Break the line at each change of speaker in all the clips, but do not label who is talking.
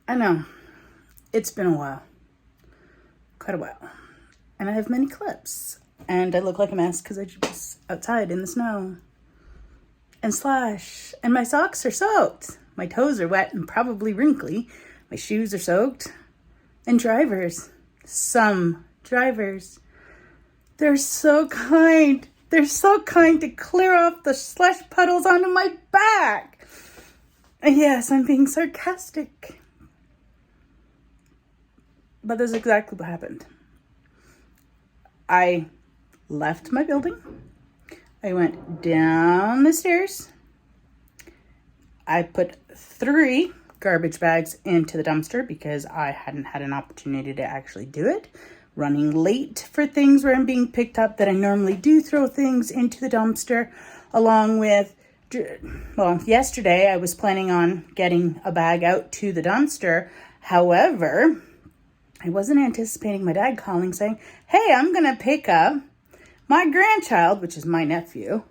I know. It's been a while. Quite a while. And I have many clips. And I look like a mess because I was outside in the snow. And slush. And my socks are soaked. My toes are wet and probably wrinkly. My shoes are soaked. And drivers. Some drivers. They're so kind. They're so kind to clear off the slush puddles onto my back. And yes, I'm being sarcastic. But this is exactly what happened. I left my building. I went down the stairs. I put 3 garbage bags into the dumpster because I hadn't had an opportunity to actually do it. Running late for things where I'm being picked up that I normally do throw things into the dumpster, along with, well, yesterday I was planning on getting a bag out to the dumpster. However, I wasn't anticipating my dad calling saying, hey, I'm going to pick up my grandchild, which is my nephew,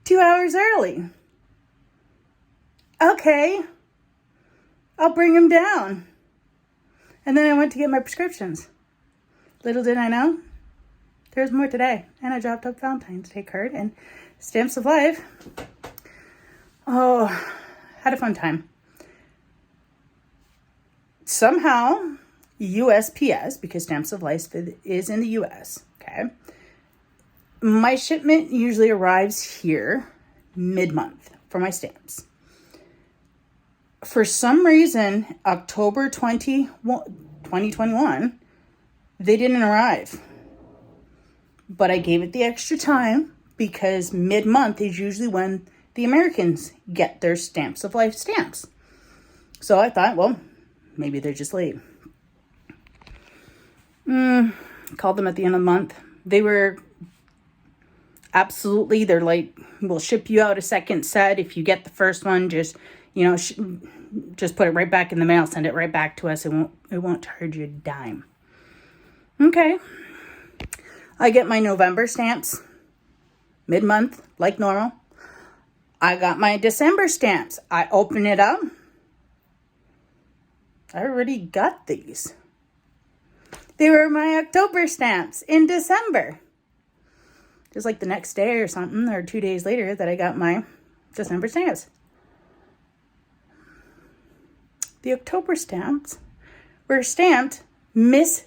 2 hours early. Okay, I'll bring him down. And then I went to get my prescriptions. Little did I know, there's more today. And I dropped up Valentine's Day card and Stamps of Life. Oh, had a fun time. Somehow, USPS, because Stamps of Life is in the US, okay? My shipment usually arrives here mid-month for my stamps. For some reason, October 2021, they didn't arrive. But I gave it the extra time because mid-month is usually when the Americans get their Stamps of Life stamps. So I thought, well, maybe they're just late. Called them at the end of the month. They were absolutely, they're like, we'll ship you out a second set. If you get the first one, just, just put it right back in the mail, send it right back to us. It won't charge you a dime. Okay. I get my November stamps mid-month, like normal. I got my December stamps. I open it up. I already got these. They were my October stamps in December. It was like the next day or something, or 2 days later, that I got my December stamps. The October stamps were stamped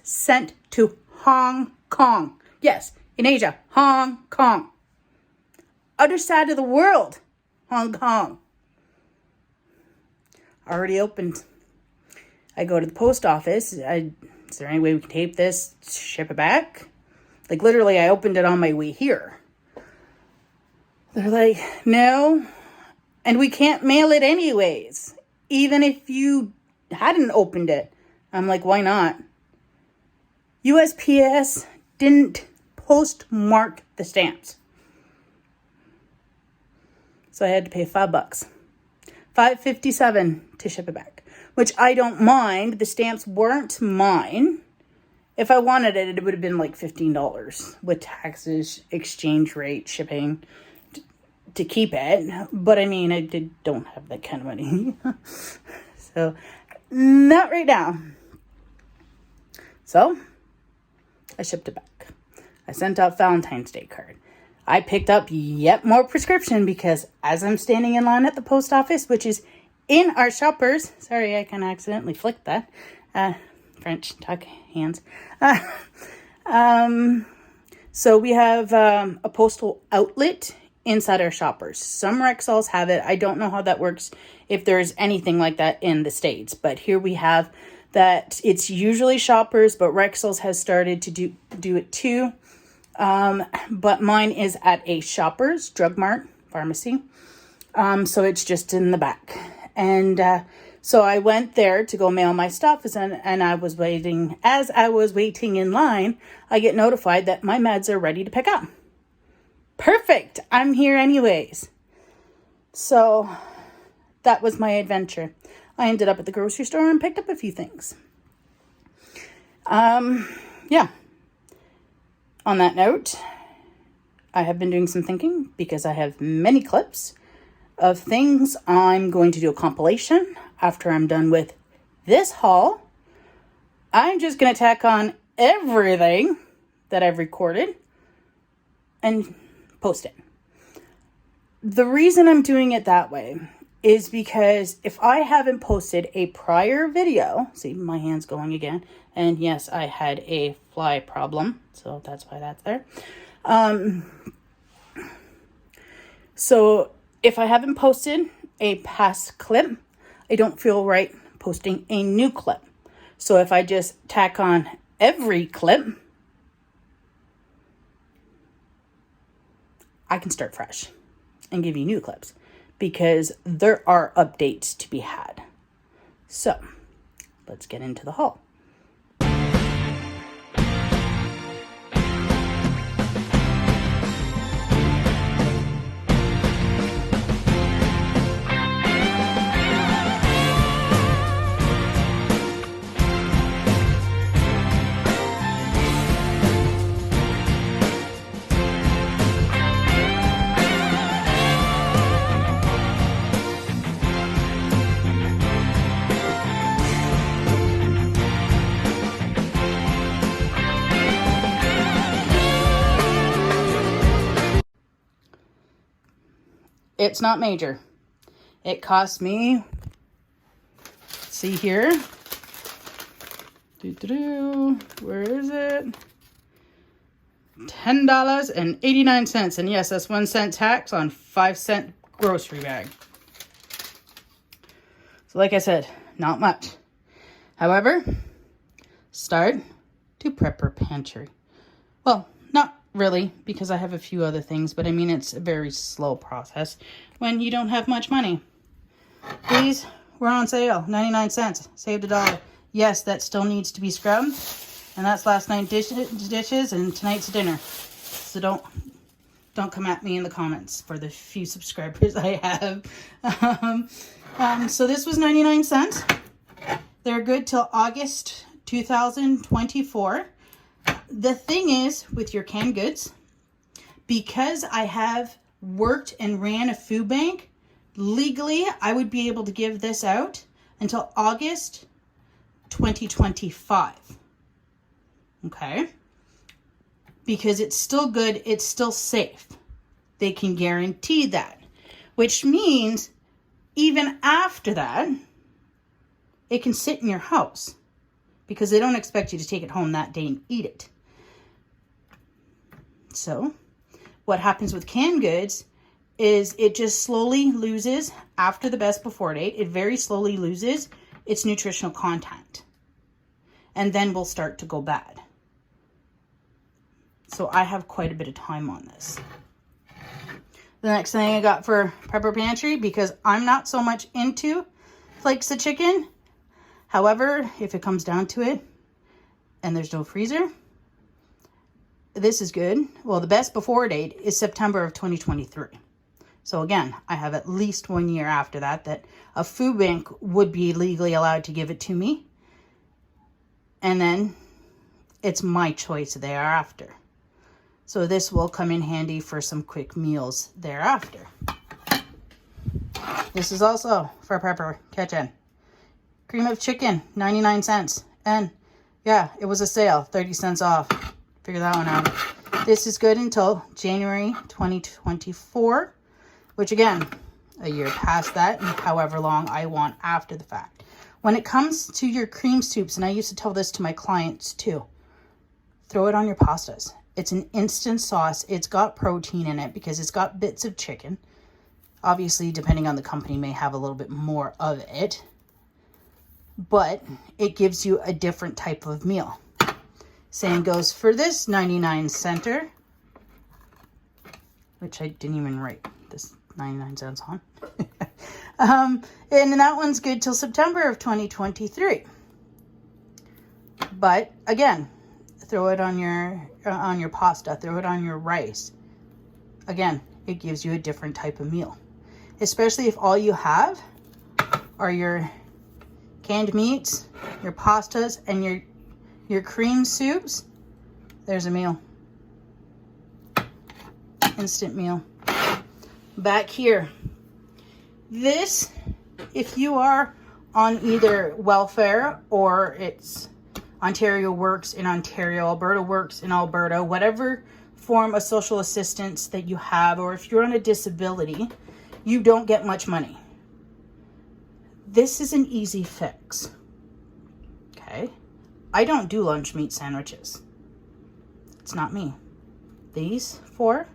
sent to Hong Kong. Yes, in Asia, Hong Kong. Other side of the world, Hong Kong. Already opened. I go to the post office. Is there any way we can tape this, ship it back? Like, literally, I opened it on my way here. They're like, no, and we can't mail it anyways, even if you hadn't opened it. I'm like, why not? USPS didn't postmark the stamps. So I had to pay $5. $5.57 to ship it back, which I don't mind. The stamps weren't mine. If I wanted it, it would have been like $15 with taxes, exchange rate, shipping to keep it. But I mean, I don't have that kind of money. So, not right now. So, I shipped it back. I sent out Valentine's Day card. I picked up yet more prescription because as I'm standing in line at the post office, which is in our Shoppers, sorry, I kind of accidentally flicked that. French tuck hands. So we have a postal outlet inside our Shoppers. Some Rexalls have it. I don't know how that works, if there's anything like that in the States. But here we have that. It's usually Shoppers, but Rexalls has started to do it too. But mine is at a Shoppers, Drug Mart, pharmacy. So it's just in the back. And so I went there to go mail my stuff, and I was waiting. As I was waiting in line, I get notified that my meds are ready to pick up. Perfect. I'm here anyways. So that was my adventure. I ended up at the grocery store and picked up a few things. Yeah. On that note, I have been doing some thinking because I have many clips of things. I'm going to do a compilation after I'm done with this haul, I'm just going to tack on everything that I've recorded and post it. The reason I'm doing it that way is because if I haven't posted a prior video, see my hand's going again, and yes, I had a fly problem, so that's why that's there. So if I haven't posted a past clip, I don't feel right posting a new clip. So if I just tack on every clip, I can start fresh and give you new clips because there are updates to be had. So let's get into the haul. It's not major. It cost me, see here, where is it? $10.89. And yes, that's 1 cent tax on 5-cent grocery bag. So like I said, not much. However, start to prepper pantry. Well, not really, because I have a few other things, but I mean, it's a very slow process when you don't have much money. These were on sale, 99 cents, saved $1. Yes, that still needs to be scrubbed, and that's last night's dishes and tonight's dinner. So don't come at me in the comments for the few subscribers I have. So this was 99 cents. They're good till August 2024. The thing is, with your canned goods, because I have worked and ran a food bank, legally, I would be able to give this out until August 2025. Okay? Because it's still good, it's still safe. They can guarantee that. Which means, even after that, it can sit in your house. Because they don't expect you to take it home that day and eat it. So, what happens with canned goods is it just slowly loses, after the best before date, it very slowly loses its nutritional content. And then will start to go bad. So I have quite a bit of time on this. The next thing I got for Prepper Pantry, because I'm not so much into flakes of chicken. However, if it comes down to it, and there's no freezer, this is good. Well, the best before date is September of 2023. So again, I have at least 1 year after that a food bank would be legally allowed to give it to me. And then it's my choice thereafter. So this will come in handy for some quick meals thereafter. This is also for Prepper Kitchen. Cream of chicken, 99 cents. And yeah, it was a sale, 30 cents off. Figure that one out. This is good until January 2024, which again, a year past that, and however long I want after the fact. When it comes to your cream soups, and I used to tell this to my clients too, throw it on your pastas. It's an instant sauce. It's got protein in it because it's got bits of chicken. Obviously, depending on the company, may have a little bit more of it. But it gives you a different type of meal. Same goes for this 99 center, which I didn't even write this 99 cents on. And that one's good till September of 2023. But again, throw it on your pasta, throw it on your rice. Again, it gives you a different type of meal. Especially if all you have are your canned meats, your pastas, and your cream soups. There's a meal. Instant meal. Back here. This, if you are on either welfare or it's Ontario Works in Ontario, Alberta Works in Alberta, whatever form of social assistance that you have, or if you're on a disability, you don't get much money. This is an easy fix. Okay? I don't do lunch meat sandwiches. It's not me. These 4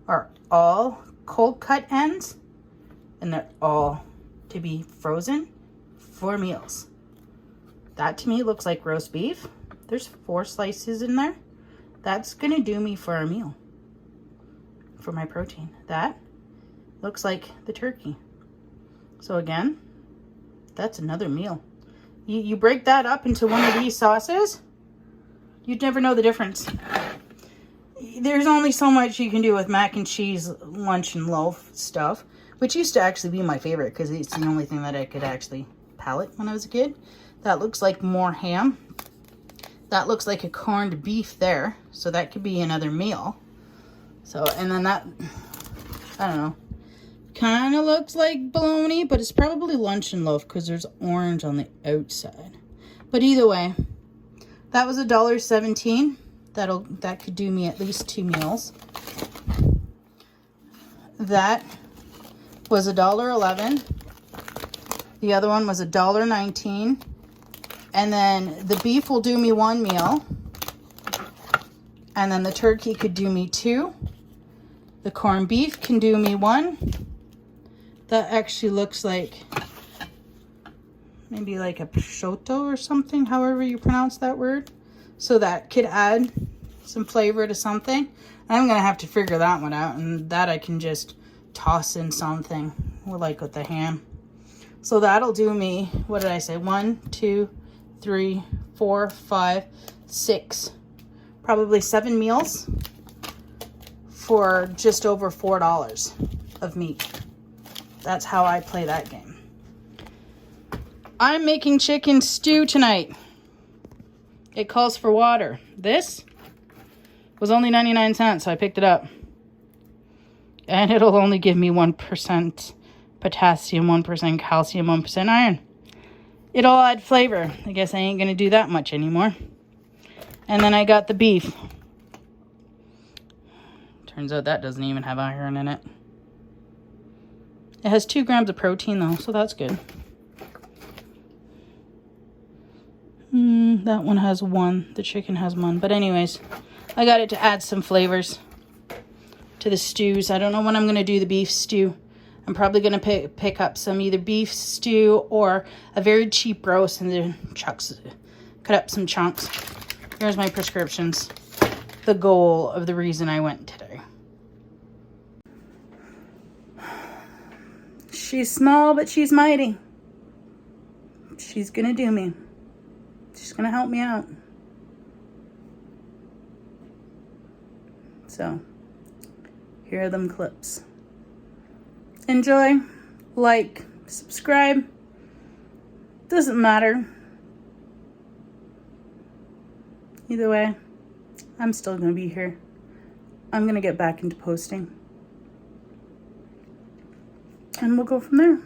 are all cold cut ends, and they're all to be frozen for meals. That to me looks like roast beef. There's 4 slices in there. That's gonna do me for a meal, for my protein. That looks like the turkey. So again, that's another meal. You break that up into one of these sauces, you'd never know the difference. There's only so much you can do with mac and cheese lunch and loaf stuff, which used to actually be my favorite because it's the only thing that I could actually palate when I was a kid. That looks like more ham. That looks like a corned beef there, so that could be another meal. So, and then that, I don't know, kind of looks like bologna, but it's probably lunch and loaf because there's orange on the outside. But either way, that was $1.17. That could do me at least 2 meals. That was $1.11. The other one was $1.19. And then the beef will do me 1 meal. And then the turkey could do me 2. The corned beef can do me 1. That actually looks like maybe like a prosciutto or something, however you pronounce that word. So that could add some flavor to something. I'm going to have to figure that one out. And that I can just toss in something, like with the ham. So that'll do me, what did I say? 1, 2, 3, 4, 5, 6, probably 7 meals for just over $4 of meat. That's how I play that game. I'm making chicken stew tonight. It calls for water. This was only 99 cents, so I picked it up. And it'll only give me 1% potassium, 1% calcium, 1% iron. It'll add flavor. I guess I ain't going to do that much anymore. And then I got the beef. Turns out that doesn't even have iron in it. It has 2 grams of protein though, so that's good. That one has 1. The chicken has 1. But anyways, I got it to add some flavors to the stews. I don't know when I'm going to do the beef stew. I'm probably going to pick up some either beef stew or a very cheap roast and then cut up some chunks. Here's my prescriptions. The goal of the reason I went today. She's small, but she's mighty. She's going to do me. She's going to help me out. So, here are them clips. Enjoy, like, subscribe. Doesn't matter. Either way, I'm still going to be here. I'm going to get back into posting. And we'll go from there.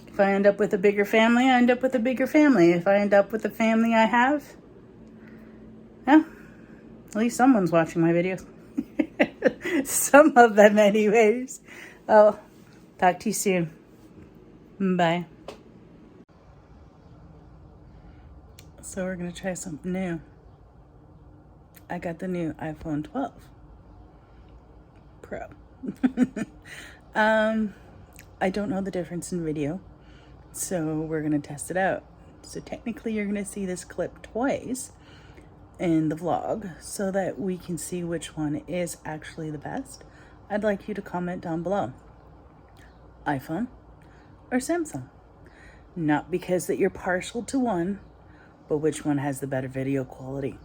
If I end up with a bigger family, I end up with a bigger family. If I end up with the family I have, yeah, at least someone's watching my videos. Some of them anyways. I'll talk to you soon. Bye. So we're going to try something new. I got the new iPhone 12 Pro. I don't know the difference in video, so we're going to test it out. So technically you're going to see this clip twice in the vlog so that we can see which one is actually the best. I'd like you to comment down below. iPhone or Samsung? Not because that you're partial to one, but which one has the better video quality?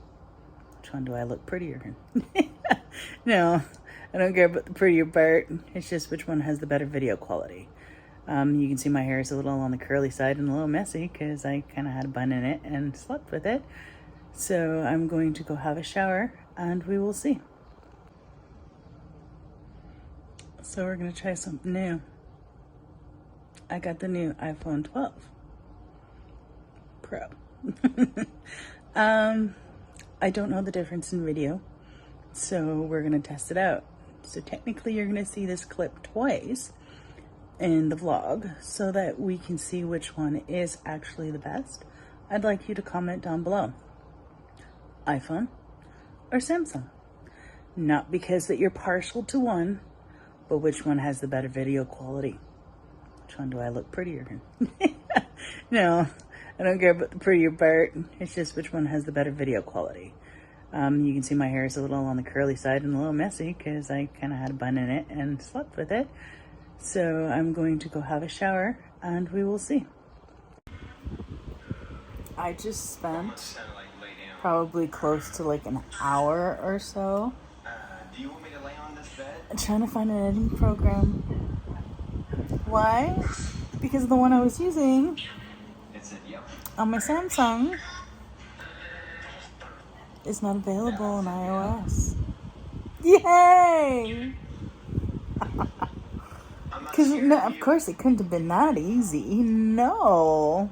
Which one do I look prettier in? No, I don't care about the prettier part. It's just which one has the better video quality. You can see my hair is a little on the curly side and a little messy because I kind of had a bun in it and slept with it. So I'm going to go have a shower and we will see. So we're going to try something new. I got the new iPhone 12 Pro. I don't know the difference in video, so we're gonna test it out. So technically you're gonna see this clip twice in the vlog so that we can see which one is actually the best. I'd like you to comment down below. iPhone or Samsung? Not because that you're partial to one, but which one has the better video quality? Which one do I look prettier in? No, I don't care about the prettier part. It's just which one has the better video quality. You can see my hair is a little on the curly side and a little messy because I kind of had a bun in it and slept with it. So I'm going to go have a shower and we will see. I just spent probably close to like an hour or so trying to find an editing program. Why? Because the one I was using on my Samsung is not available on iOS. Yay! Because no, of course it couldn't have been that easy. No.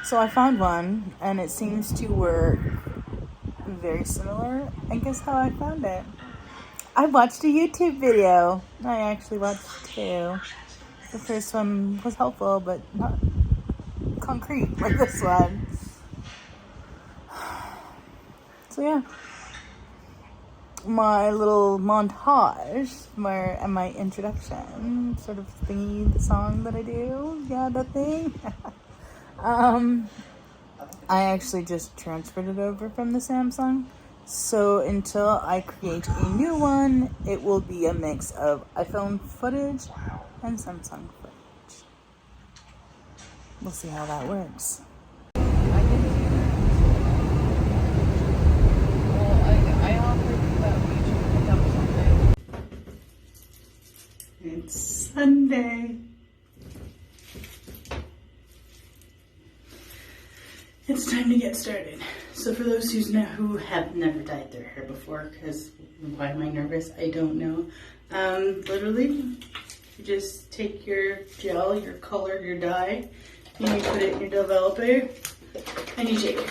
So I found one and it seems to work very similar. And guess how I found it? I watched a YouTube video. I actually watched two. The first one was helpful, but not concrete like this one. So yeah. My little montage, my introduction sort of thingy, the song that I do. Yeah, that thing. I actually just transferred it over from the Samsung. So until I create a new one, it will be a mix of iPhone footage and Samsung footage. We'll see how that works. It's Sunday. It's time to get started. So for those who have never dyed their hair before, because why am I nervous? I don't know. Literally, you just take your gel, your color, your dye, and you put it in your developer, and you shake it.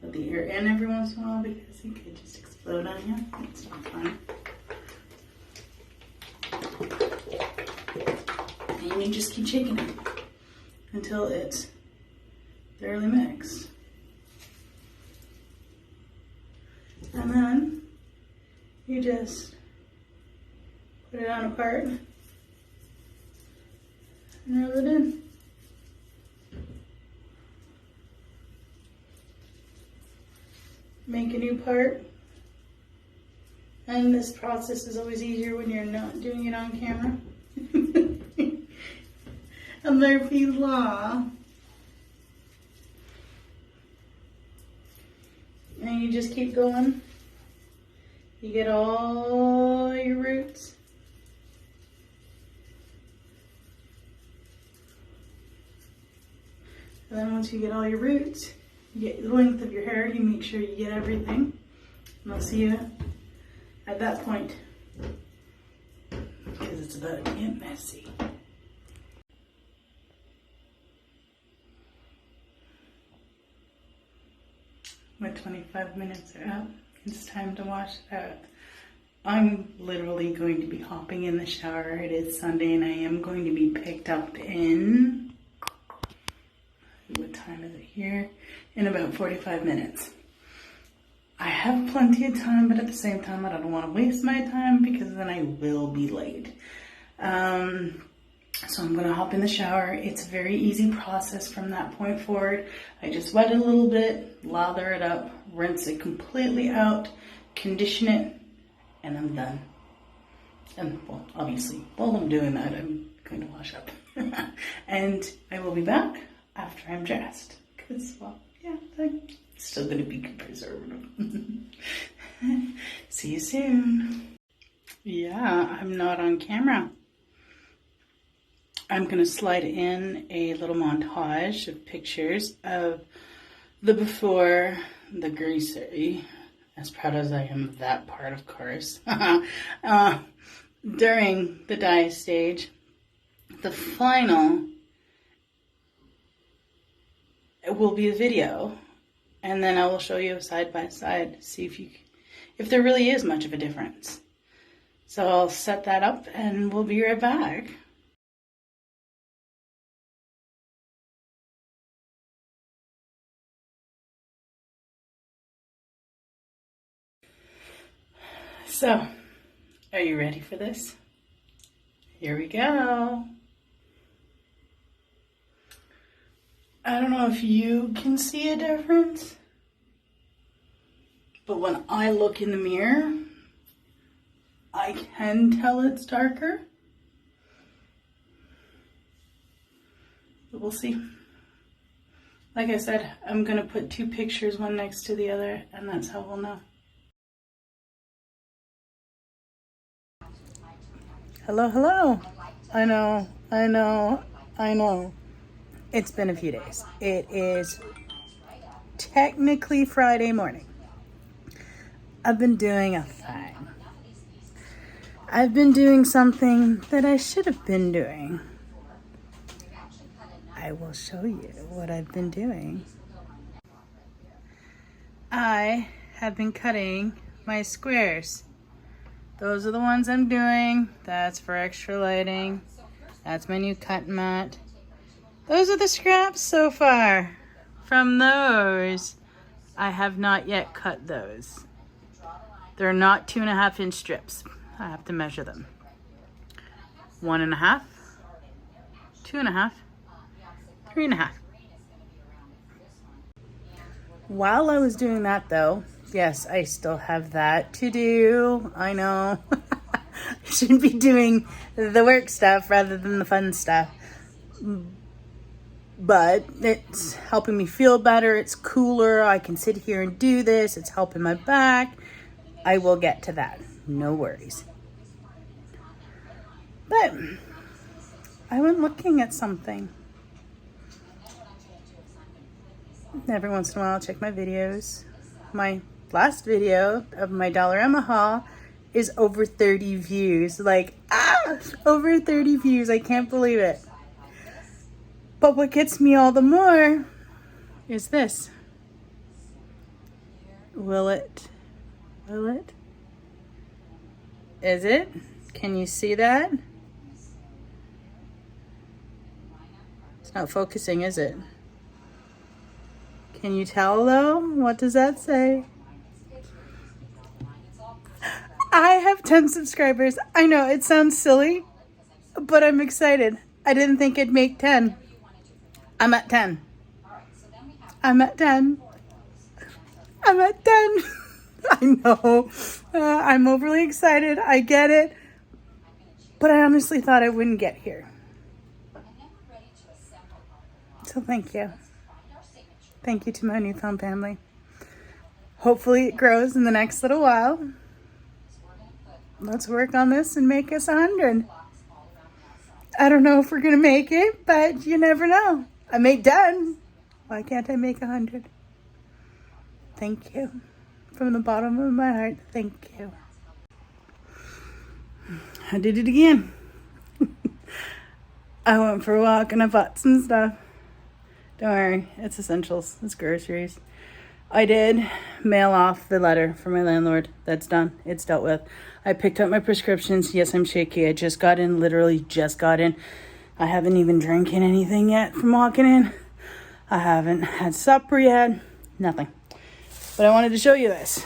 Let the air in every once in a while because it could just explode on you. It's not fun. And you just keep shaking it until it's thoroughly mixed. And then you just put it on a part and rub it in. Make a new part. And this process is always easier when you're not doing it on camera. A Murphy's Law. And you just keep going. You get all your roots. And then once you get all your roots, you get the length of your hair, you make sure you get everything. And I'll see you at that point. Because it's about to get messy. My 25 minutes are up. It's time to wash it out. I'm literally going to be hopping in the shower. It is Sunday and I am going to be picked up in, what time is it here? In about 45 minutes. I have plenty of time, but at the same time, I don't want to waste my time because then I will be late. So I'm gonna hop in the shower. It's a very easy process from that point forward. I just wet it a little bit, lather it up, rinse it completely out, condition it, and I'm done. And well, obviously, while I'm doing that, I'm going to wash up. And I will be back after I'm dressed. Because, well, yeah, I'm still gonna be conservative. See you soon. Yeah, I'm not on camera. I'm going to slide in a little montage of pictures of the before, the greasy, as proud as I am of that part, of course. During the dye stage, the final will be a video, and then I will show you side by side, see if there really is much of a difference. So I'll set that up and we'll be right back. So, are you ready for this? Here we go. I don't know if you can see a difference, but when I look in the mirror, I can tell it's darker. But we'll see. Like I said, I'm gonna put two pictures, one next to the other, and that's how we'll know. Hello, hello. I know. It's been a few days. It is technically Friday morning. I've been doing a thing. I've been doing something that I should have been doing. I will show you what I've been doing. I have been cutting my squares. Those are the ones I'm doing. That's for extra lighting. That's my new cut mat. Those are the scraps so far. From those, I have not yet cut those. They're not 2.5-inch strips. I have to measure them. 1.5, 2.5, 3.5. While I was doing that though, yes, I still have that to do. I know. I shouldn't be doing the work stuff rather than the fun stuff. But it's helping me feel better. It's cooler. I can sit here and do this. It's helping my back. I will get to that. No worries. But I went looking at something. Every once in a while, I'll check my videos. My last video of my Dollarama haul is over 30 views. Like, over 30 views. I can't believe it. But what gets me all the more is this. Will it? Is it? Can you see that? It's not focusing, is it? Can you tell though? What does that say? I have 10 subscribers. I know it sounds silly, but I'm excited. I didn't think I'd make 10. I'm at 10. I'm at 10. I'm at 10. I know. I'm overly excited. I get it. But I honestly thought I wouldn't get here. So thank you. Thank you to my newfound family. Hopefully it grows in the next little while. Let's work on this and make us 100. I don't know if we're going to make it, but you never know. I made 10. Why can't I make 100? Thank you. From the bottom of my heart, thank you. I did it again. I went for a walk and I bought some stuff. Don't worry, it's essentials. It's groceries. I did mail off the letter for my landlord. That's done. It's dealt with. I picked up my prescriptions. Yes, I'm shaky. I just got in. Literally just got in. I haven't even drinking anything yet from walking in. I haven't had supper yet. Nothing. But I wanted to show you this.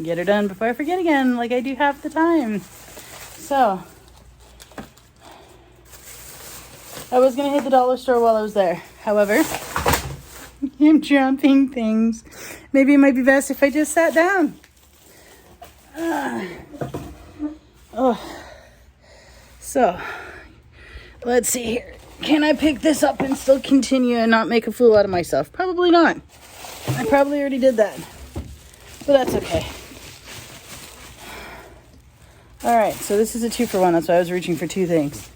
Get it done before I forget again, like I do half the time. So, I was going to hit the dollar store while I was there. However, I'm dropping things. Maybe it might be best if I just sat down. So, let's see here. Can I pick this up and still continue and not make a fool out of myself? Probably not. I probably already did that. But that's okay. Alright, so this is a 2-for-1. That's why I was reaching for 2 things.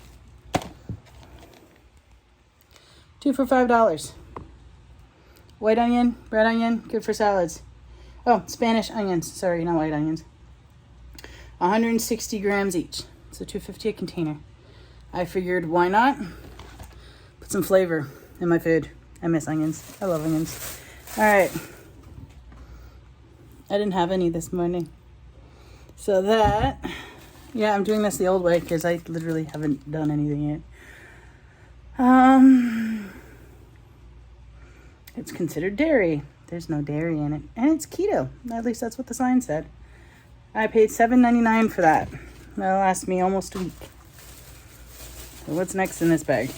2 for $5. White onion, red onion, good for salads. Oh, Spanish onions. Sorry, not white onions. 160 grams each. So $2.50 a container. I figured, why not? Put some flavor in my food. I miss onions. I love onions. All right. I didn't have any this morning. So that, yeah, I'm doing this the old way because I literally haven't done anything yet. It's considered dairy. There's no dairy in it. And it's keto. At least that's what the sign said. I paid $7.99 for that. That'll last me almost a week. So what's next in this bag?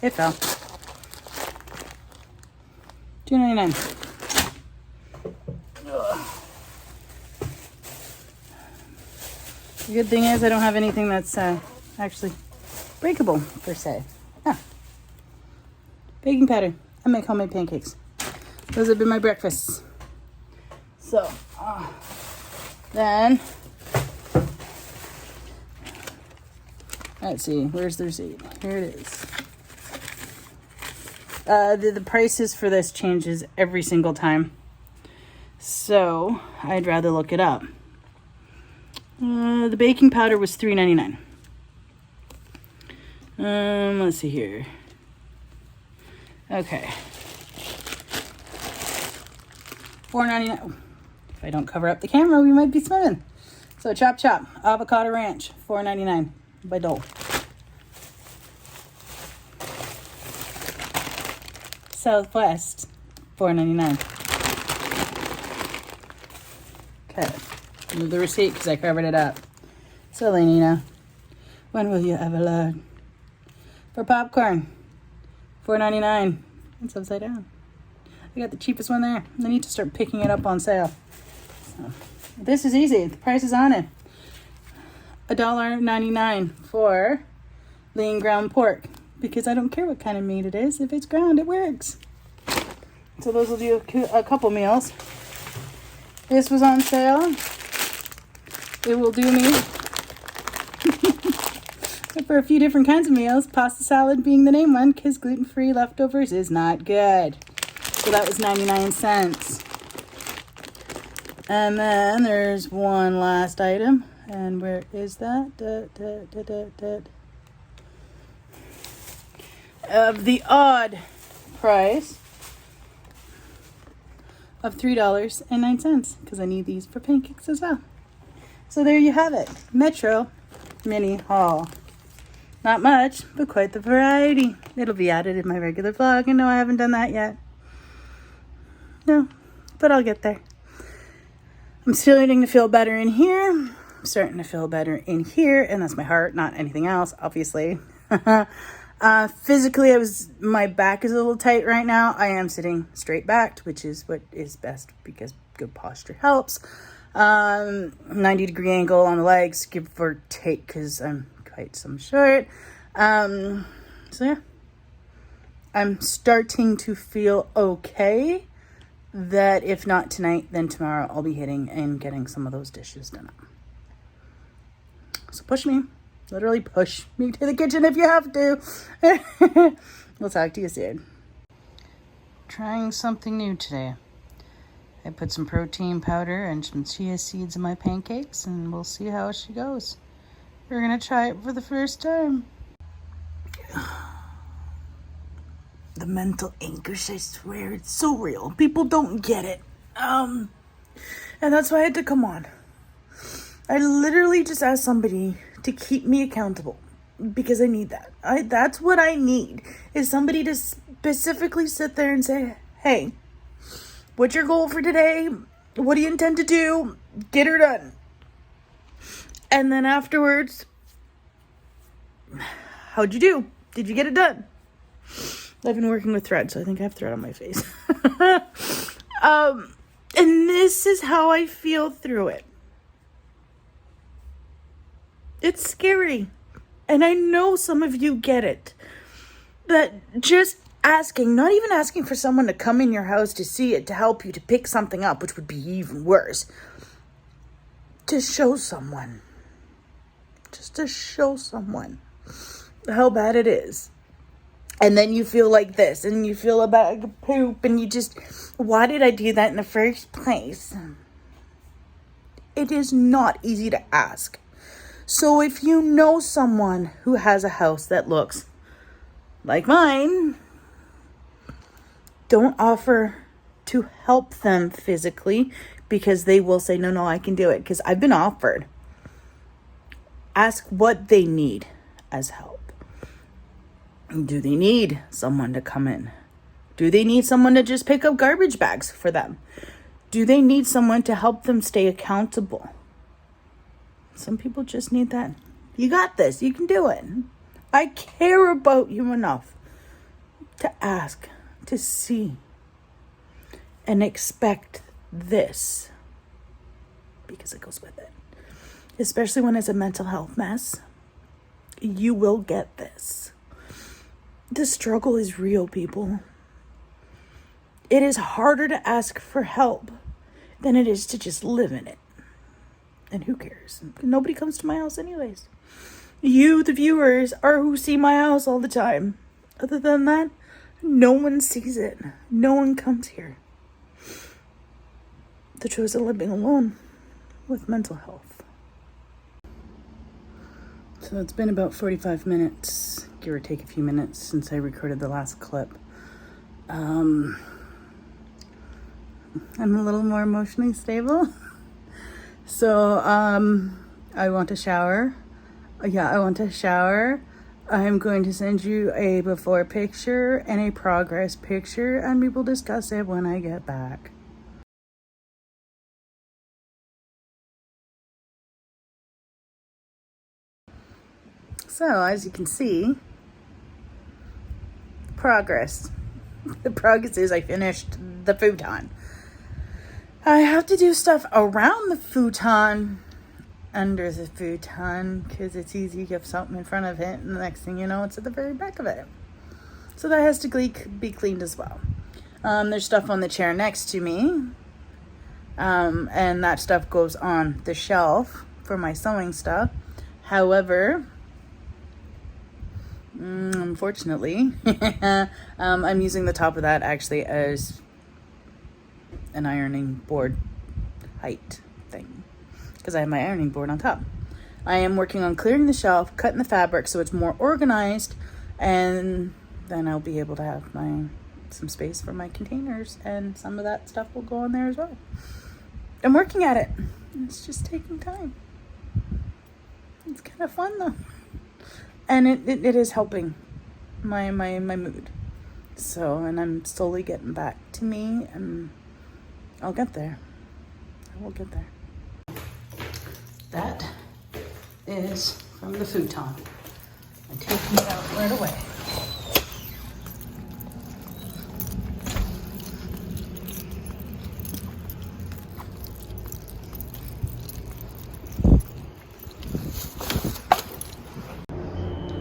It fell. $2.99. The good thing is I don't have anything that's actually breakable, per se. Ah. Baking powder. I make homemade pancakes. Those have been my breakfasts. So, then, let's see, where's the receipt? Here it is. The prices for this changes every single time. So, I'd rather look it up. The baking powder was $3.99. Let's see here. Okay. $4.99. If I don't cover up the camera, we might be swimming. So Chop Chop Avocado Ranch, $4.99 by Dole. Southwest, $4.99. Okay. Move the receipt because I covered it up. So Lenina, when will you ever learn? For popcorn, $4.99. It's upside down. I got the cheapest one there. I need to start picking it up on sale. So, this is easy. The price is on it. $1.99 for lean ground pork. Because I don't care what kind of meat it is. If it's ground, it works. So those will do a couple meals. This was on sale. It will do me for a few different kinds of meals. Pasta salad being the main one because gluten-free leftovers is not good. So that was 99 cents. And then there's one last item. And where is that? Of the odd price of $3.09 because I need these for pancakes as well. So there you have it. Metro mini haul. Not much, but quite the variety. It'll be added in my regular vlog. And no, I haven't done that yet. No, but I'll get there. I'm starting to feel better in here. I'm starting to feel better in here. And that's my heart, not anything else, obviously. Physically, my back is a little tight right now. I am sitting straight backed, which is what is best because good posture helps. 90-degree angle on the legs, give or take, because I'm quite some short. So yeah, I'm starting to feel okay. That if not tonight, then tomorrow I'll be hitting and getting some of those dishes done. So push me. Literally push me to the kitchen if you have to. We'll talk to you soon. Trying something new today. I put some protein powder and some chia seeds in my pancakes and we'll see how she goes. We're gonna try it for the first time. The mental anguish, I swear, it's so real. People don't get it. And that's why I had to come on. I literally just asked somebody to keep me accountable because I need that. That's what I need, is somebody to specifically sit there and say, hey, what's your goal for today? What do you intend to do? Get her done. And then afterwards, how'd you do? Did you get it done? I've been working with thread, so I think I have thread on my face. And this is how I feel through it. It's scary. And I know some of you get it. That just asking, not even asking for someone to come in your house to see it, to help you, to pick something up, which would be even worse. To show someone. Just to show someone how bad it is. And then you feel like this, and you feel a bag of poop, and you just, why did I do that in the first place? It is not easy to ask. So if you know someone who has a house that looks like mine, don't offer to help them physically, because they will say, no, I can do it, because I've been offered. Ask what they need as help. Do they need someone to come in? Do they need someone to just pick up garbage bags for them? Do they need someone to help them stay accountable? Some people just need that. You got this. You can do it. I care about you enough to ask, to see, and expect this, because it goes with it. Especially when it's a mental health mess. You will get this. The struggle is real, people. It is harder to ask for help than it is to just live in it. And who cares? Nobody comes to my house anyways. You, the viewers, are who see my house all the time. Other than that, no one sees it. No one comes here. The choice of living alone with mental health. So it's been about 45 minutes, give or take a few minutes, since I recorded the last clip. I'm a little more emotionally stable. So, I want to shower. I want to shower. I'm going to send you a before picture and a progress picture, and we will discuss it when I get back. So, as you can see, progress. The progress is I finished the futon. I have to do stuff around the futon, under the futon, because it's easy. You have something in front of it, and the next thing you know, it's at the very back of it. So that has to be cleaned as well. There's stuff on the chair next to me, and that stuff goes on the shelf for my sewing stuff. However, unfortunately, I'm using the top of that actually as an ironing board height thing, because I have my ironing board on top. I am working on clearing the shelf, cutting the fabric so it's more organized, and then I'll be able to have some space for my containers, and some of that stuff will go on there as well. I'm working at it. It's just taking time. It's kind of fun though. And it is helping my mood. So, and I'm slowly getting back to me, and I'll get there. I will get there. That is from the futon. I'm taking it out right away.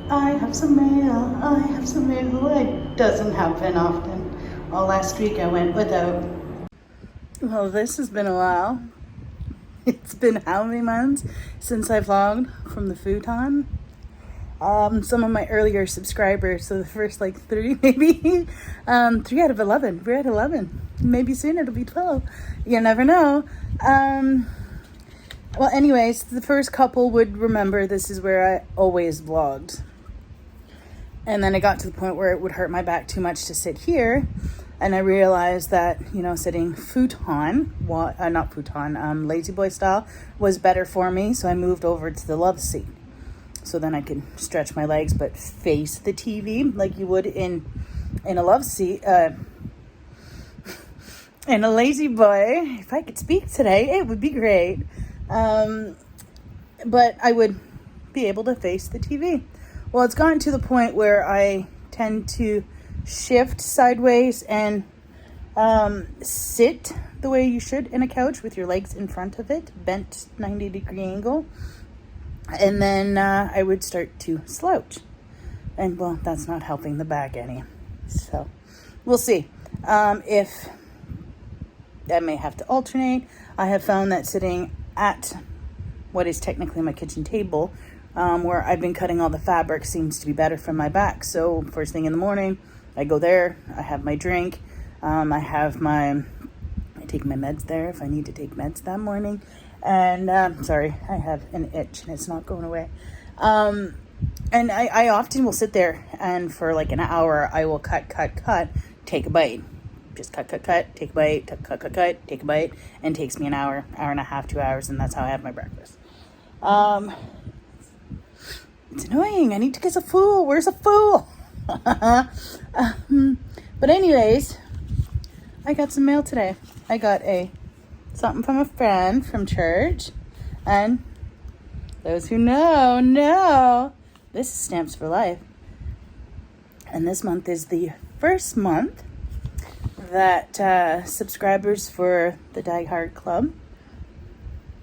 I have some mail. It doesn't happen often. Well, last week I went without. Well, this has been a while. It's been how many months since I vlogged from the futon? Some of my earlier subscribers, so the first like 3 maybe, 3 out of 11. We're at 11. Maybe soon it'll be 12. You never know. Well, anyways, the first couple would remember this is where I always vlogged. And then it got to the point where it would hurt my back too much to sit here. And I realized that, sitting futon, not futon, lazy boy style was better for me. So I moved over to the love seat. So then I could stretch my legs, but face the TV like you would in a love seat. In a lazy boy, if I could speak today, it would be great. But I would be able to face the TV. Well, it's gotten to the point where I tend to shift sideways and sit the way you should in a couch with your legs in front of it, bent 90-degree angle. And then I would start to slouch. And, well, that's not helping the back any. So, we'll see. If I may have to alternate. I have found that sitting at what is technically my kitchen table where I've been cutting all the fabric seems to be better for my back. So first thing in the morning, I go there, I have my drink, I take my meds there if I need to take meds that morning. And sorry, I have an itch and it's not going away. And I often will sit there and for like an hour, I will cut, take a bite. Just cut, take a bite, cut, take a bite. And it takes me an hour and a half, 2 hours. And that's how I have my breakfast. It's annoying. I need to get a fool. Where's a fool? But anyways, I got some mail today. I got something from a friend from church. And those who know, this is Stamps for Life. And this month is the first month that subscribers for the Die Hard Club,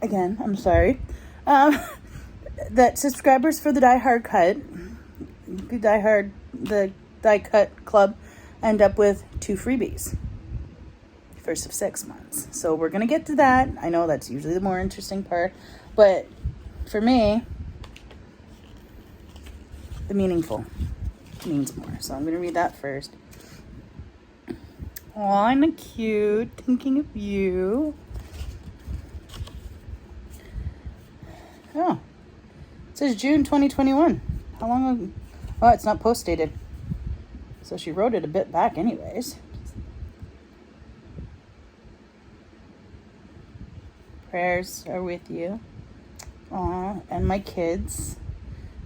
again, I'm sorry, that subscribers for the Die Hard Cut, the Die Cut Club end up with 2 freebies. First of 6 months. So we're going to get to that. I know that's usually the more interesting part, but for me, the meaningful means more. So I'm going to read that first. Aw, I'm cute. Thinking of you. Oh. It says June 2021. How long ago? Oh, it's not post dated. So she wrote it a bit back anyways. Prayers are with you. Aw, and my kids.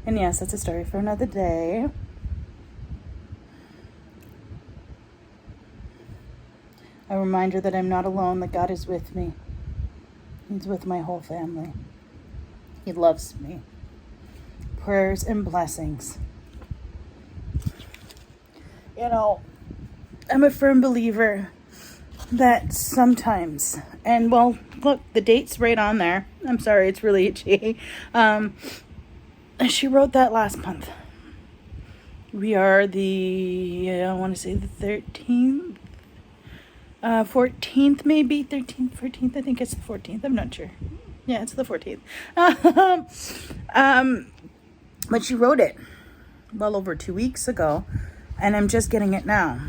And yes, that's a story for another day. A reminder that I'm not alone, that God is with me. He's with my whole family. He loves me. Prayers and blessings. You know, I'm a firm believer that sometimes, and well, look, the date's right on there. I'm sorry, it's really itchy. She wrote that last month. We are I want to say the 13th. 14th maybe, 13th, 14th, I think it's the 14th, I'm not sure. Yeah, it's the 14th. But she wrote it well over 2 weeks ago, and I'm just getting it now.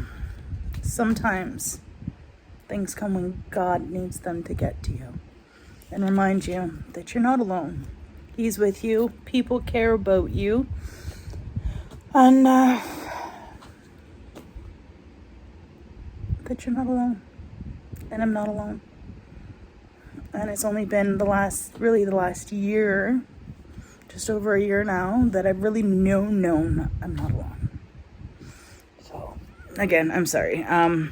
Sometimes things come when God needs them to get to you and remind you that you're not alone. He's with you. People care about you. And that you're not alone. And I'm not alone. And it's only been the last year, just over a year now, that I've really known I'm not alone. So, again, I'm sorry. And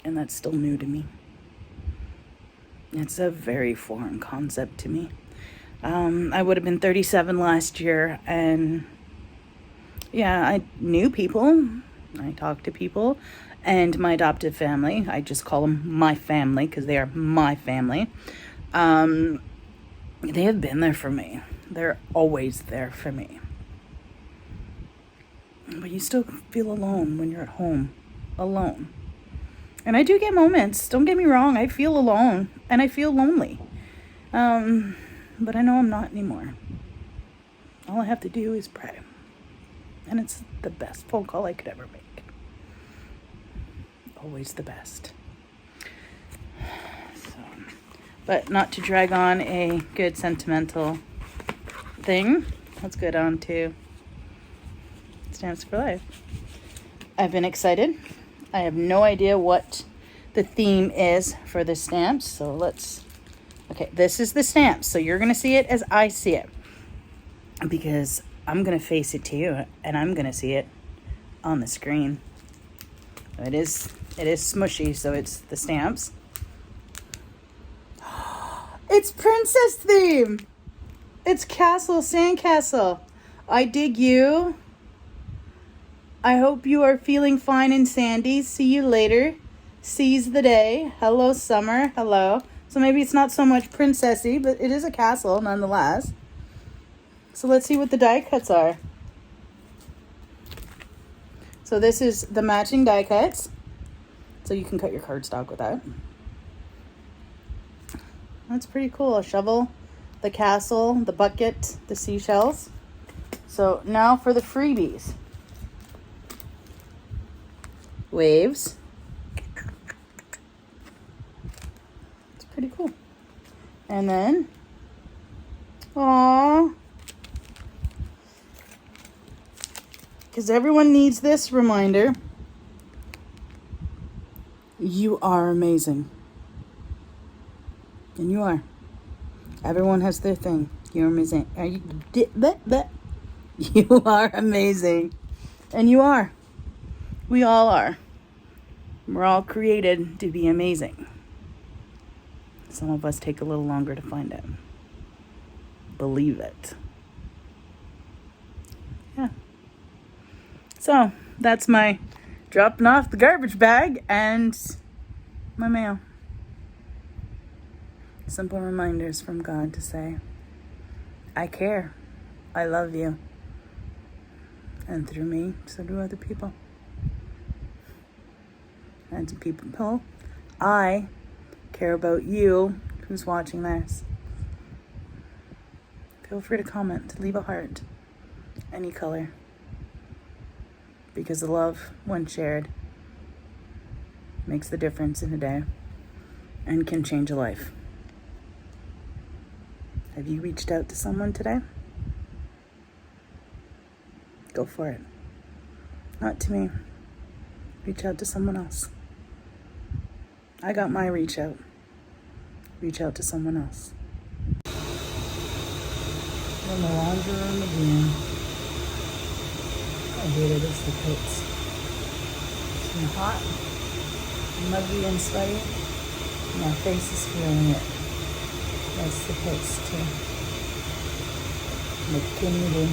that's still new to me. It's a very foreign concept to me. I would have been 37 last year, and yeah, I knew people. I talked to people, and my adoptive family, I just call them my family because they are my family. They have been there for me. They're always there for me. But you still feel alone when you're at home, alone. And I do get moments, don't get me wrong, I feel alone, and I feel lonely. But I know I'm not anymore. All I have to do is pray. And it's the best phone call I could ever make. Always the best. So, but not to drag on a good sentimental thing, let's get on to Stamps for Life. I've been excited. I have no idea what the theme is for the stamps. So okay, this is the stamps. So you're going to see it as I see it. Because I'm going to face it to you and I'm going to see it on the screen. It is smushy, so it's the stamps. It's princess theme. It's castle, sandcastle. I dig you. I hope you are feeling fine and sandy. See you later. Seize the day. Hello, summer. Hello. So maybe it's not so much princessy, but it is a castle nonetheless. So let's see what the die cuts are. So this is the matching die cuts. So you can cut your cardstock with that. That's pretty cool. A shovel, the castle, the bucket, the seashells. So now for the freebies. Waves. It's pretty cool. And then, aww, because everyone needs this reminder. You are amazing. And you are. Everyone has their thing. You're amazing. Are you? You are amazing. And you are. We all are. We're all created to be amazing. Some of us take a little longer to find it. Believe it. Yeah. So that's my dropping off the garbage bag and my mail. Simple reminders from God to say, I care. I love you. And through me, so do other people. And to people, I care about you who's watching this. Feel free to comment, leave a heart, any color. Because the love, when shared, makes the difference in a day and can change a life. Have you reached out to someone today? Go for it. Not to me. Reach out to someone else. I got my reach out. Reach out to someone else. In the laundry room again. I hate it. It's the coats. It's been hot, muggy, and sweaty. My face is feeling it. That's the coats too. McKinney.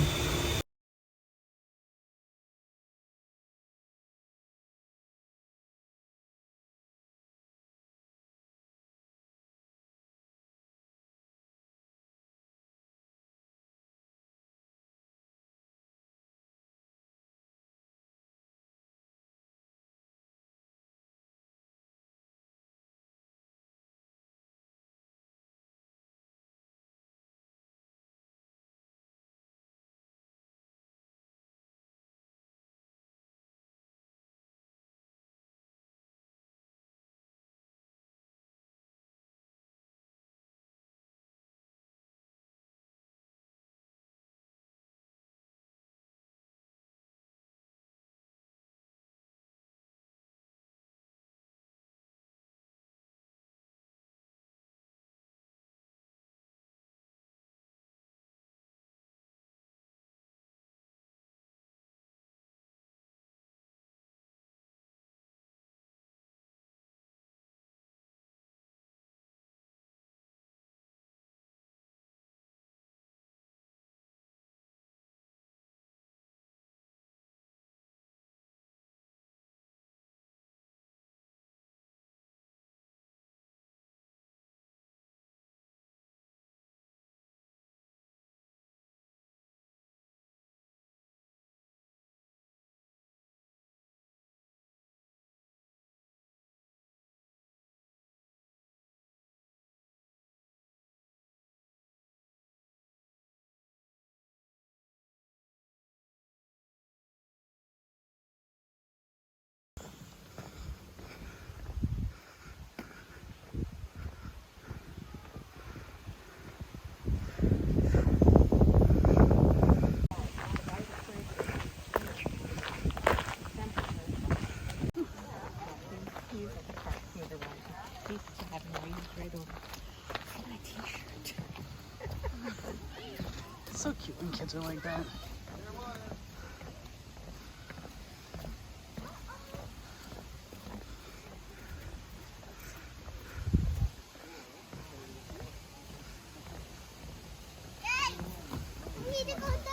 So cute when kids are like that.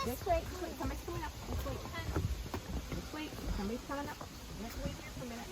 This way, somebody's coming up. This way. This way, somebody's coming up. Let's wait here for a minute.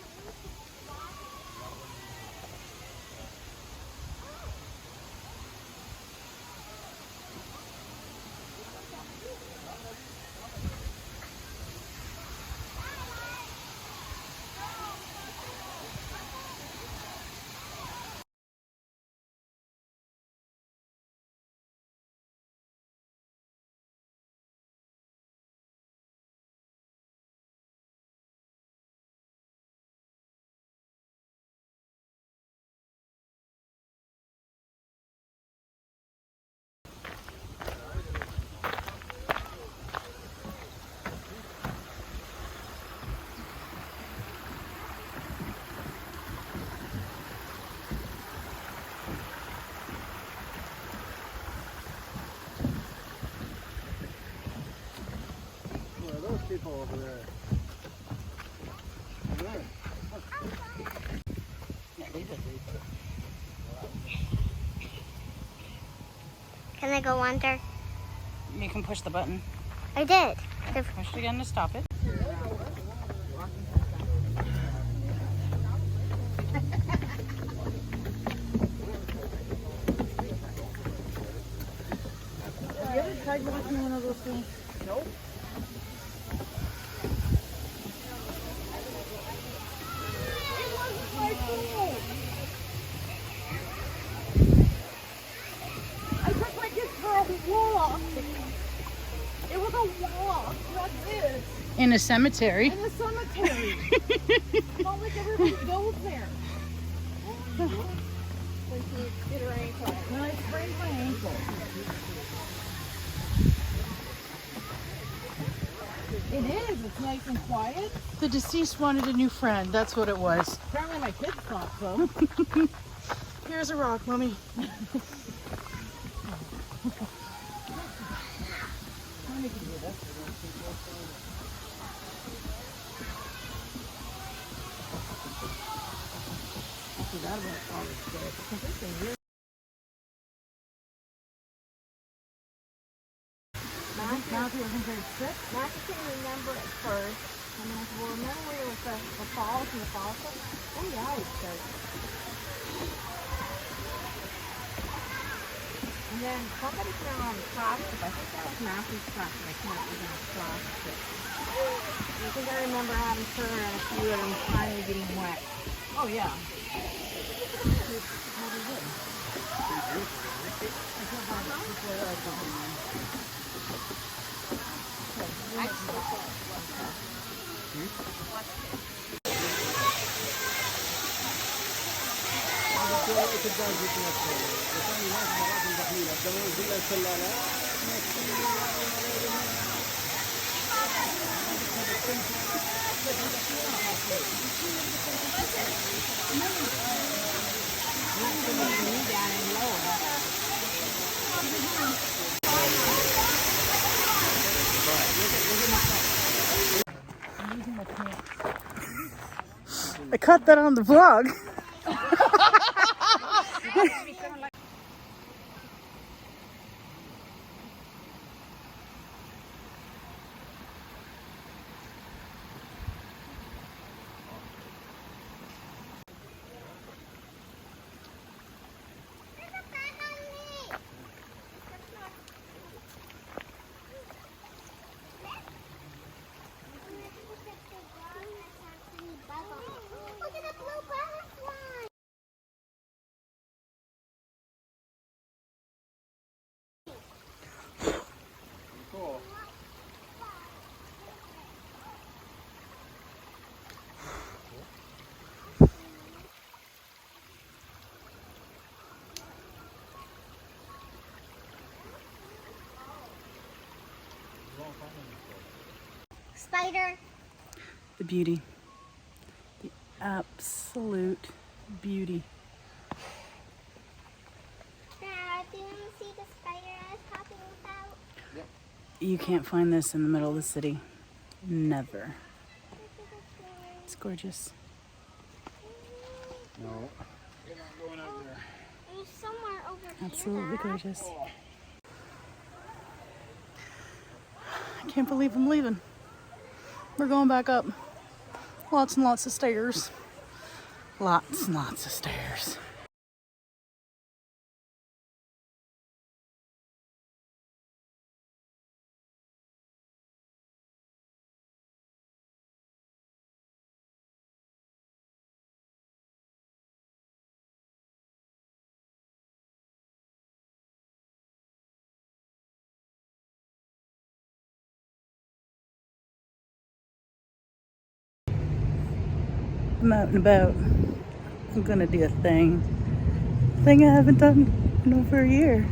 over there.
Can I go under?
You can push the button.
I did.
Push it again to stop it. Have you ever tried watching one of those things? Nope.
I took my kids for a walk. It was a walk like this
In a cemetery.
in a cemetery. Not like everybody goes there. When she did her ankle.
When I sprained my ankle.
It is. It's nice and quiet.
The deceased wanted a new friend. That's what it was.
Apparently my kids thought so.
Here's a rock, Mommy.
Matthew wasn't very sick. Matthew couldn't remember at first. And then I said, well, remember when there was the falls and the fossil? Oh, yeah, it's good. And then somebody put it on the cross, I think that was Matthew's cross, but I can't remember the cross. I think I remember having her and a few of them finally getting wet. Oh, yeah.
I caught that on the vlog.
Look at the blue butterfly.
Cool.
Spider.
The beauty. The absolute beauty.
Dad, do you want to see the spider I was talking about?
You can't find this in the middle of the city. Never. It's gorgeous.
No. You're not going out there.
There's somewhere over here.
Absolutely gorgeous. I can't believe I'm leaving. We're going back up. Lots and lots of stairs. Lots and lots of stairs. I'm out and about. I'm gonna do a thing I haven't done in over a year.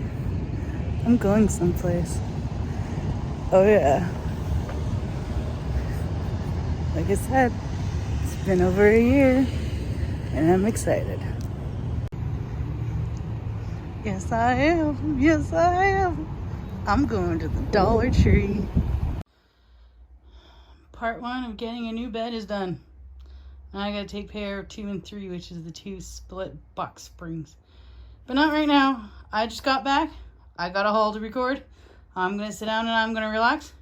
I'm going someplace. Oh yeah. Like I said, it's been over a year and I'm excited. Yes I am. Yes I am. I'm going to the Dollar Tree. part 1 of getting a new bed is done. Now I gotta take pair 2 and 3, which is the 2 split box springs. But not right now. I just got back. I got a haul to record. I'm gonna sit down and I'm gonna relax.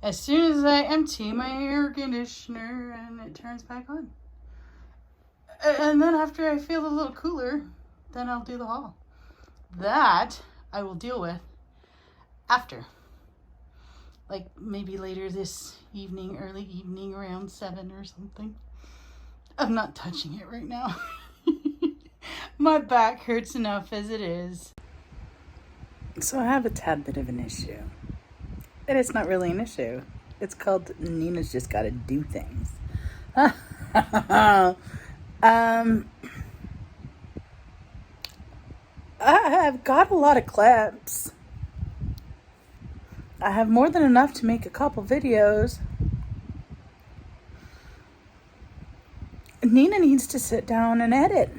As soon as I empty my air conditioner and it turns back on. And then after I feel a little cooler, then I'll do the haul. That I will deal with after. Like maybe later this evening, early evening, around 7 or something. I'm not touching it right now. My back hurts enough as it is. So I have a tad bit of an issue. And it's not really an issue. It's called Nina's just gotta do things. I've got a lot of clips. I have more than enough to make a couple videos. Nina needs to sit down and edit.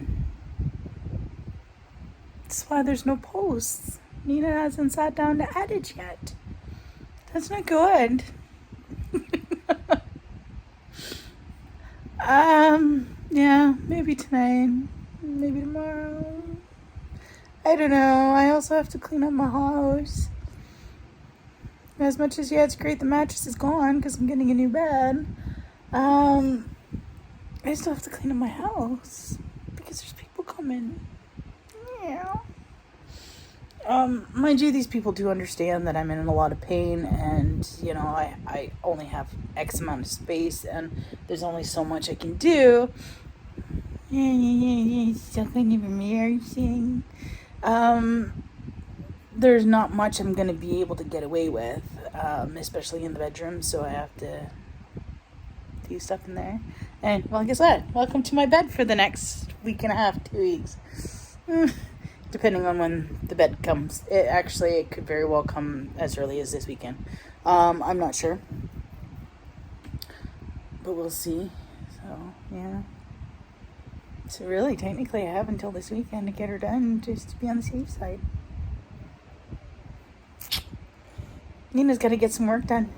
That's why there's no posts. Nina hasn't sat down to edit yet. That's not good. Yeah, maybe tonight, maybe tomorrow. I don't know. I also have to clean up my house. As much as, yeah, it's great the mattress is gone because I'm getting a new bed. I still have to clean up my house because there's people coming. Yeah. Mind you, these people do understand that I'm in a lot of pain and, you know, I only have X amount of space and there's only so much I can do. Still kind of embarrassing. There's not much I'm going to be able to get away with, especially in the bedroom, so I have to do stuff in there. And, well, guess what? Welcome to my bed for the next week and a half, 2 weeks. Depending on when the bed comes. It could very well come as early as this weekend. I'm not sure. But we'll see. So, yeah. So really, technically, I have until this weekend to get her done, just to be on the safe side. Nina's got to get some work done.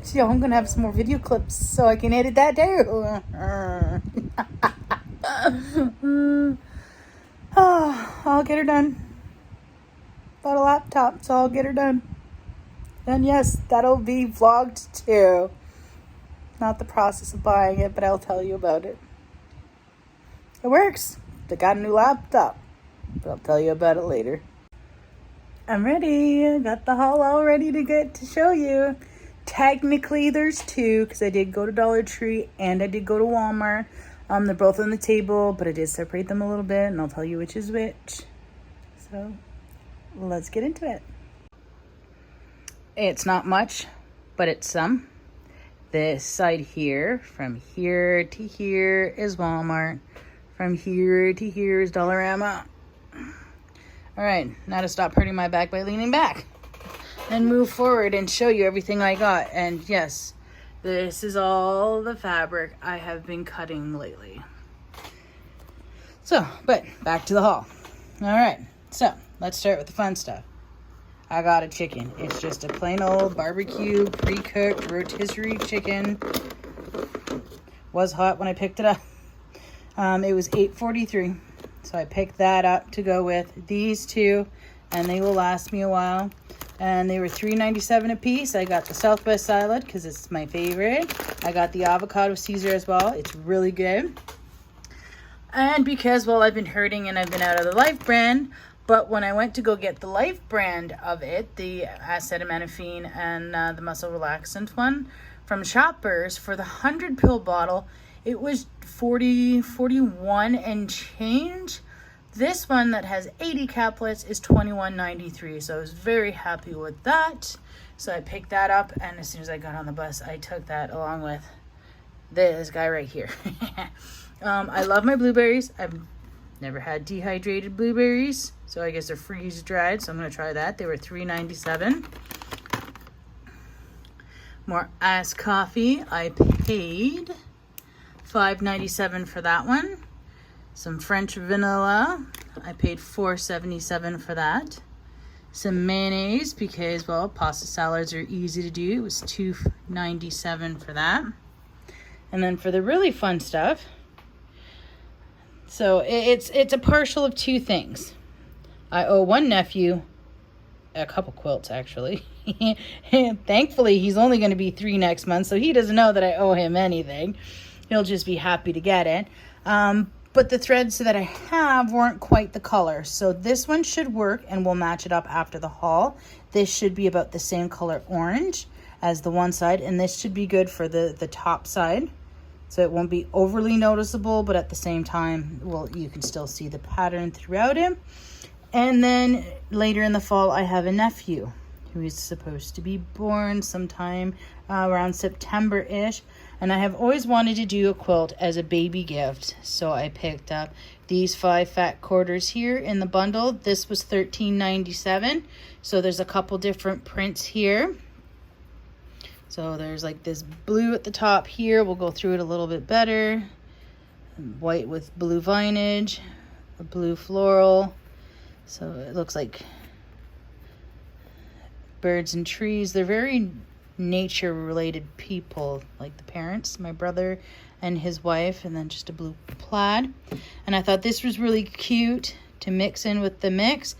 So I'm going to have some more video clips so I can edit that too. Oh, I'll get her done. Bought a laptop, so I'll get her done. And yes, that'll be vlogged too. Not the process of buying it, but I'll tell you about it. It works. They got a new laptop, but I'll tell you about it later. I'm ready. I got the haul all ready to get to show you. Technically, there's 2 because I did go to Dollar Tree and I did go to Walmart. They're both on the table, but I did separate them a little bit, and I'll tell you which is which. So, let's get into it. It's not much, but it's some. This side here, from here to here is Walmart. From here to here is Dollarama. All right, now to stop hurting my back by leaning back and move forward and show you everything I got. And yes, this is all the fabric I have been cutting lately. So, but back to the haul. All right, so let's start with the fun stuff. I got a chicken. It's just a plain old barbecue, pre-cooked rotisserie chicken. Was hot when I picked it up. It was $8.43. So I picked that up to go with these 2, and they will last me a while. And they were $3.97 a piece. I got the Southwest salad because it's my favorite. I got the avocado Caesar as well. It's really good. And because, well, I've been hurting and I've been out of the Life brand, but when I went to go get the Life brand of it, the acetaminophen and the muscle relaxant one from Shoppers, for the 100 pill bottle, it was $41 and change. This one that has 80 caplets is $21.93, so I was very happy with that. So I picked that up, and as soon as I got on the bus, I took that along with this guy right here. I love my blueberries. I've never had dehydrated blueberries, so I guess they're freeze dried, so I'm going to try that. They were $3.97. More iced coffee. I paid $5.97 for that one. Some French vanilla. I paid $4.77 for that. some mayonnaise because, well, pasta salads are easy to do. It was $2.97 for that. And then for the really fun stuff, so it's a partial of two things. I owe one nephew a couple quilts, actually. Thankfully, he's only going to be 3 next month, so he doesn't know that I owe him anything. He'll just be happy to get it. But the threads that I have weren't quite the color. So this one should work, and we'll match it up after the haul. This should be about the same color orange as the one side, and this should be good for the top side. So it won't be overly noticeable, but at the same time, well, you can still see the pattern throughout it. And then later in the fall, I have a nephew who is supposed to be born sometime around September-ish. And I have always wanted to do a quilt as a baby gift. So I picked up these 5 fat quarters here in the bundle. This was $13.97. So there's a couple different prints here. So there's like this blue at the top here. We'll go through it a little bit better. White with blue vinage, a blue floral. So it looks like birds and trees. They're very nature related people, like the parents, my brother and his wife, and then just a blue plaid. And I thought this was really cute to mix in with the mix.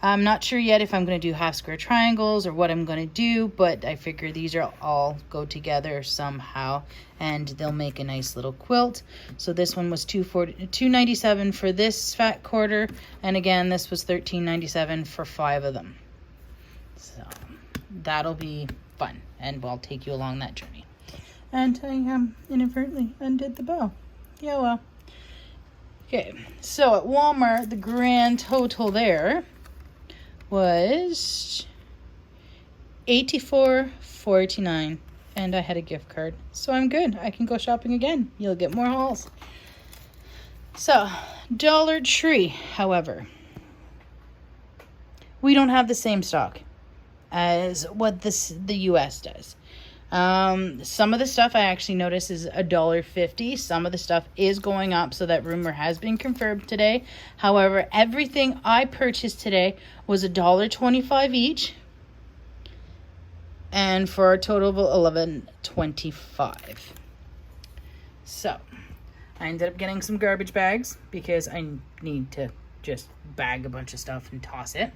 I'm not sure yet if I'm going to do half square triangles or what I'm going to do, but I figure these are all go together somehow and they'll make a nice little quilt. So this one was $2.97 for this fat quarter, and again this was $13.97 for 5 of them. So that'll be fun, and I'll take you along that journey. And I inadvertently undid the bow. Yeah, well. Okay, so at Walmart, the grand total there was $84.49, and I had a gift card, so I'm good. I can go shopping again. You'll get more hauls. So Dollar Tree, however, we don't have the same stock as what the US does. Some of the stuff I actually noticed is $1.50. Some of the stuff is going up, so that rumor has been confirmed today. However, everything I purchased today was $1.25 each, and for a total of $11.25. So I ended up getting some garbage bags because I need to just bag a bunch of stuff and toss it.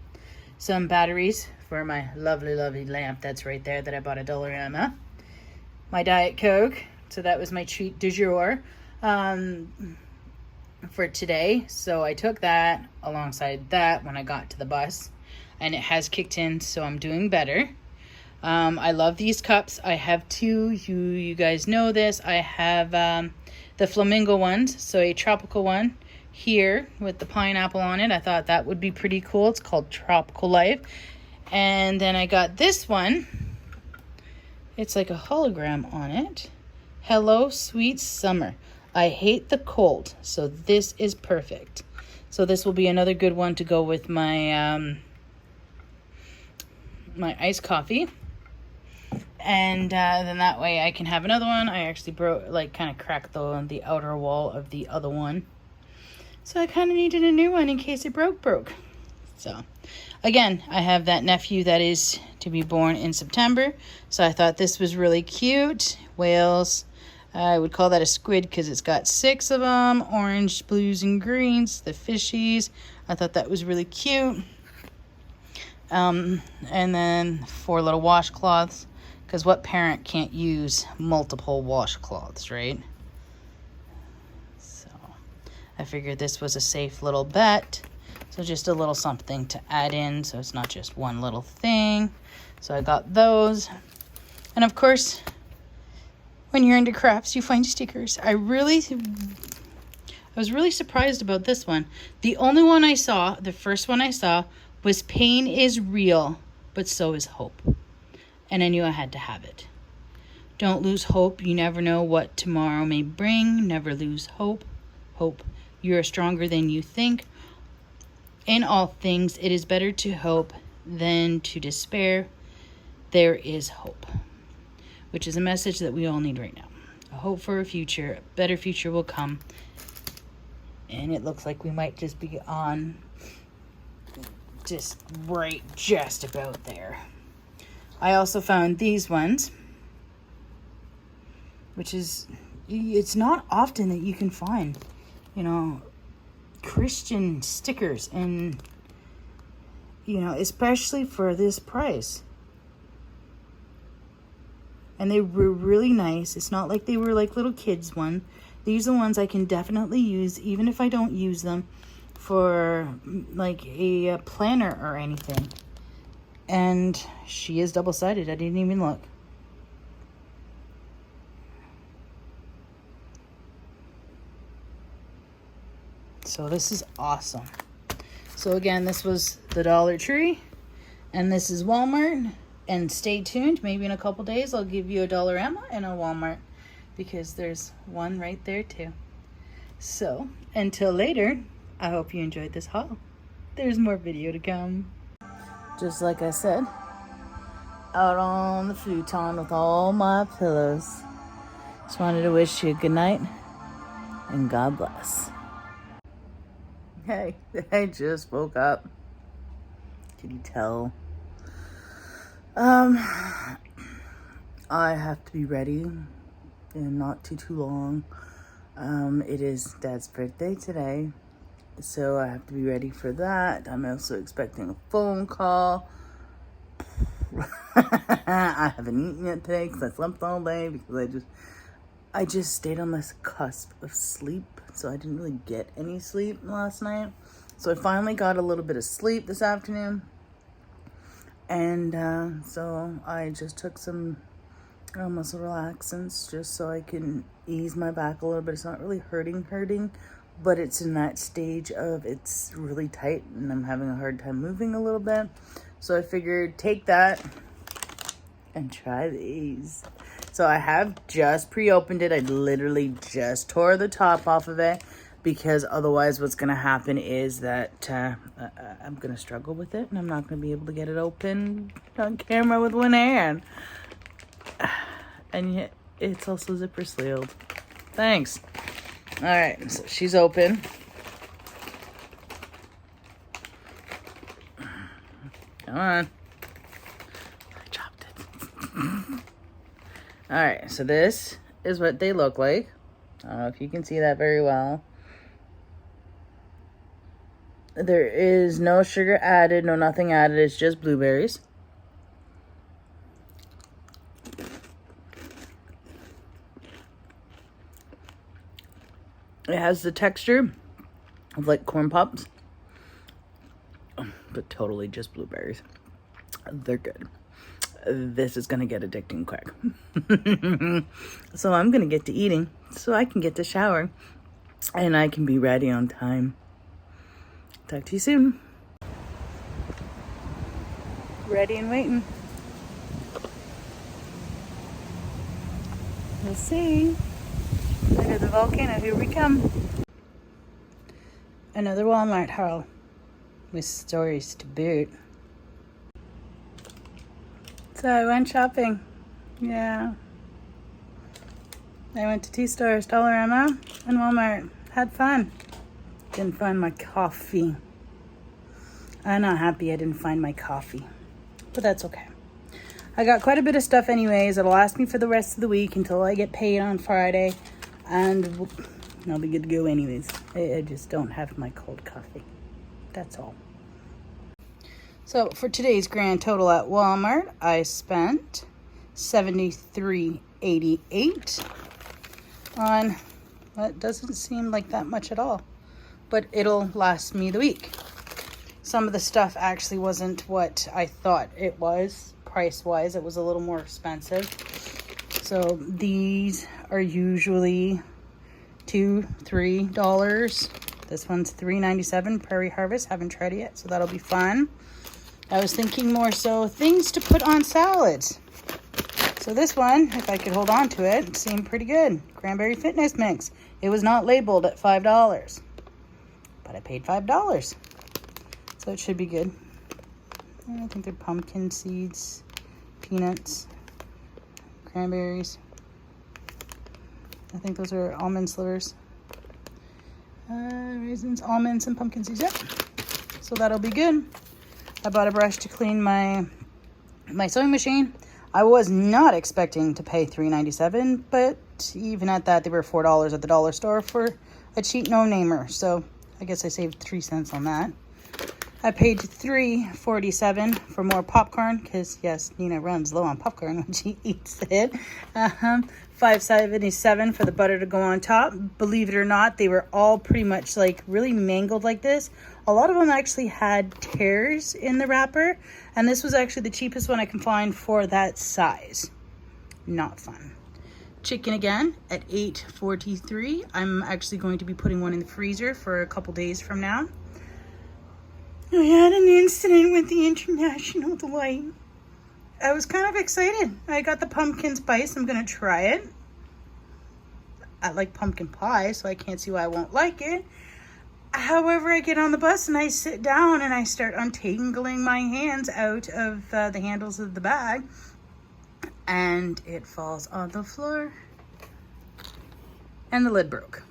Some batteries for my lovely lamp that's right there that I bought at Dollarama. My Diet Coke, so that was my treat du jour for today. So I took that alongside that when I got to the bus, and it has kicked in, so I'm doing better. I love these cups. I have 2. You guys know this. I have the flamingo ones, so a tropical one here with the pineapple on it. I thought that would be pretty cool. It's called Tropical Life. And then I got this one. It's like a hologram on it. Hello, sweet summer. I hate the cold, so this is perfect. So this will be another good one to go with my my iced coffee. And then that way I can have another one. I actually kind of cracked the outer wall of the other one. So I kind of needed a new one in case it broke. So again, I have that nephew that is to be born in September. So I thought this was really cute. Whales. I would call that a squid because it's got 6 of them. Orange, blues, and greens. The fishies. I thought that was really cute. And then 4 little washcloths. Because what parent can't use multiple washcloths, right? So I figured this was a safe little bet. So just a little something to add in, so it's not just one little thing. So I got those. And of course, when you're into crafts, you find stickers. I was really surprised about this one. The only one I saw, the first one I saw, was pain is real, but so is hope. And I knew I had to have it. Don't lose hope. You never know what tomorrow may bring. Never lose hope. Hope. You are stronger than you think. In all things, it is better to hope than to despair. There is hope. Which is a message that we all need right now. A hope for a future. A better future will come. And it looks like we might just be on just about there. I also found these ones, which is, it's not often that you can find, you know, Christian stickers, and, you know, especially for this price. And they were really nice. It's not like they were like little kids one. These are the ones I can definitely use, even if I don't use them for like a planner or anything. And she is double-sided. I didn't even look. So this is awesome. So again, this was the Dollar Tree, and this is Walmart. And stay tuned. Maybe in a couple days I'll give you a Dollarama and a Walmart, because there's one right there too. So until later, I hope you enjoyed this haul. There's more video to come. Just like I said, out on the futon with all my pillows. Just wanted to wish you a good night and God bless. Hey, I just woke up. Can you tell? I have to be ready in not too long. It is Dad's birthday today, so I have to be ready for that. I'm also expecting a phone call. I haven't eaten yet today because I slept all day, because I just stayed on this cusp of sleep, so I didn't really get any sleep last night. So I finally got a little bit of sleep this afternoon. And so I just took some muscle relaxants just so I can ease my back a little bit. It's not really hurting, but it's in that stage of it's really tight and I'm having a hard time moving a little bit. So I figured take that and try these. So I have just pre-opened it. I literally just tore the top off of it, because otherwise what's going to happen is that I'm going to struggle with it, and I'm not going to be able to get it open on camera with one hand. And yet it's also zipper sealed. Thanks. All right, so she's open. Come on. I dropped it. All right, so this is what they look like. I don't know if you can see that very well. There is no sugar added, no nothing added. It's just blueberries. It has the texture of like corn pops, but totally just blueberries. They're good. This is gonna get addicting quick. So I'm gonna get to eating so I can get to shower and I can be ready on time. Talk to you soon. Ready and waiting. We'll see. Under the volcano, here we come. Another Walmart haul with stories to boot. So I went shopping. Yeah. I went to two stores, Dollarama and Walmart. Had fun. Didn't find my coffee. I'm not happy I didn't find my coffee, but that's okay. I got quite a bit of stuff anyways. It'll last me for the rest of the week until I get paid on Friday, and I'll be good to go anyways. I just don't have my cold coffee. That's all. So for today's grand total at Walmart, I spent $73.88 on what doesn't seem like that much at all, but it'll last me the week. Some of the stuff actually wasn't what I thought it was. Price-wise, it was a little more expensive. So these are usually $2-3. This one's $3.97. Prairie Harvest. Haven't tried it yet, so that'll be fun. I was thinking more so things to put on salads. So this one, if I could hold on to it, seemed pretty good. Cranberry Fitness Mix. It was not labeled at $5, but I paid $5. So it should be good. I think they're pumpkin seeds, peanuts, cranberries. I think those are almond slivers. Raisins, almonds, and pumpkin seeds. Yep. So that'll be good. I bought a brush to clean my sewing machine. I was not expecting to pay $3.97, but even at that, they were $4 at the dollar store for a cheap no-namer. So I guess I saved 3 cents on that. I paid $3.47 for more popcorn because, yes, Nina runs low on popcorn when she eats it. $5.77 for the butter to go on top. Believe it or not, they were all pretty much like really mangled like this. A lot of them actually had tears in the wrapper, and this was actually the cheapest one I can find for that size. Not fun. Chicken again at $8.43. I'm actually going to be putting one in the freezer for a couple days from now. I had an incident with the International Delight. I was kind of excited. I got the pumpkin spice. I'm going to try it. I like pumpkin pie, so I can't see why I won't like it. However, I get on the bus and I sit down and I start untangling my hands out of the handles of the bag. And it falls on the floor. And the lid broke.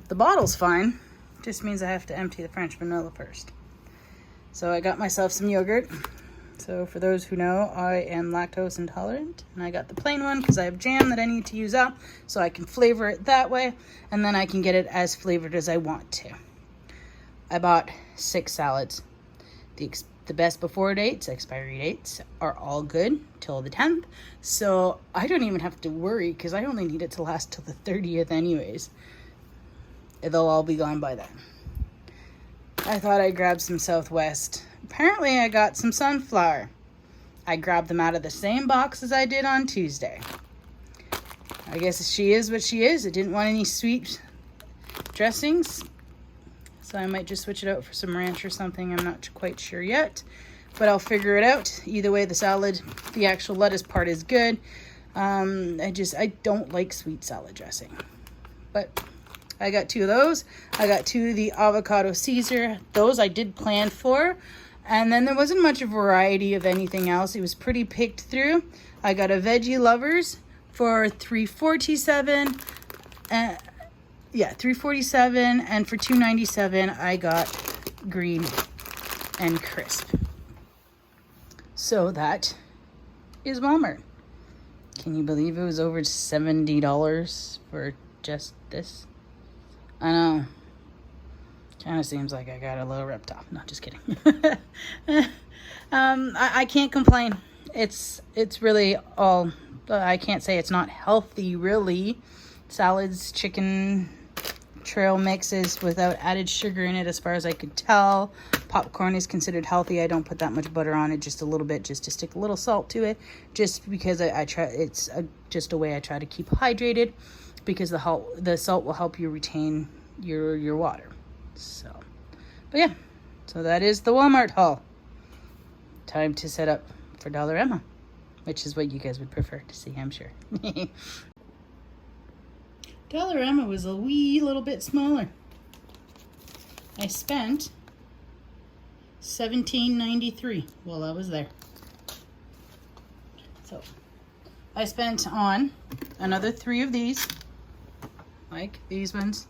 The bottle's fine. Just means I have to empty the French vanilla first. So I got myself some yogurt. So for those who know, I am lactose intolerant. And I got the plain one because I have jam that I need to use up. So I can flavor it that way. And then I can get it as flavored as I want to. I bought 6 salads. The best before dates, expiry dates, are all good till the 10th. So I don't even have to worry because I only need it to last till the 30th anyways. They'll all be gone by then. I thought I'd grab some Southwest. Apparently I got some sunflower. I grabbed them out of the same box as I did on Tuesday. I guess she is what she is. I didn't want any sweet dressings. So I might just switch it out for some ranch or something. I'm not quite sure yet. But I'll figure it out. Either way, the salad, the actual lettuce part is good. I don't like sweet salad dressing. But I got 2 of those. I got 2 of the avocado Caesar. Those I did plan for. And then there wasn't much of a variety of anything else. It was pretty picked through. I got a Veggie Lovers for $3.47. $3.47. And for $2.97, I got green and crisp. So that is Walmart. Can you believe it was over $70 for just this? I know. Kind of seems like I got a little ripped off. No, just kidding. I can't complain. It's really all. I can't say it's not healthy, really. Salads, chicken, trail mixes without added sugar in it, as far as I could tell. Popcorn is considered healthy. I don't put that much butter on it, just a little bit, just to stick a little salt to it, just because I try. It's just a way I try to keep hydrated. Because the salt will help you retain your water. So, but yeah, so that is the Walmart haul. Time to set up for Dollarama, which is what you guys would prefer to see, I'm sure. Dollarama was a wee little bit smaller. I spent $17.93 while I was there. So I spent on another 3 of these. Like these ones.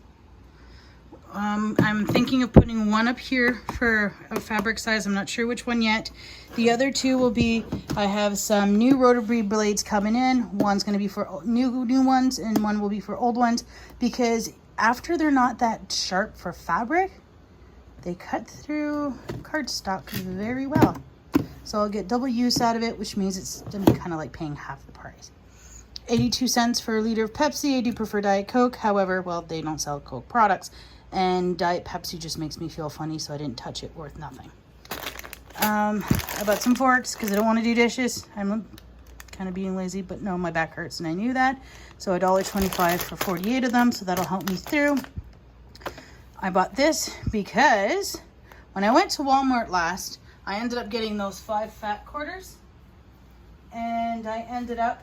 I'm thinking of putting one up here for a fabric size. I'm not sure which one yet. The other 2 will be, I have some new rotary blades coming in. One's going to be for new ones and one will be for old ones, because after they're not that sharp for fabric, they cut through cardstock very well. So I'll get double use out of it, which means it's going to be kind of like paying half the price. 82 cents for a liter of Pepsi. I do prefer Diet Coke. However, well, they don't sell Coke products. And Diet Pepsi just makes me feel funny, so I didn't touch it. Worth nothing. I bought some forks because I don't want to do dishes. I'm kind of being lazy, but no, my back hurts and I knew that. So $1.25 for 48 of them, so that'll help me through. I bought this because when I went to Walmart last, I ended up getting those 5 fat quarters. And I ended up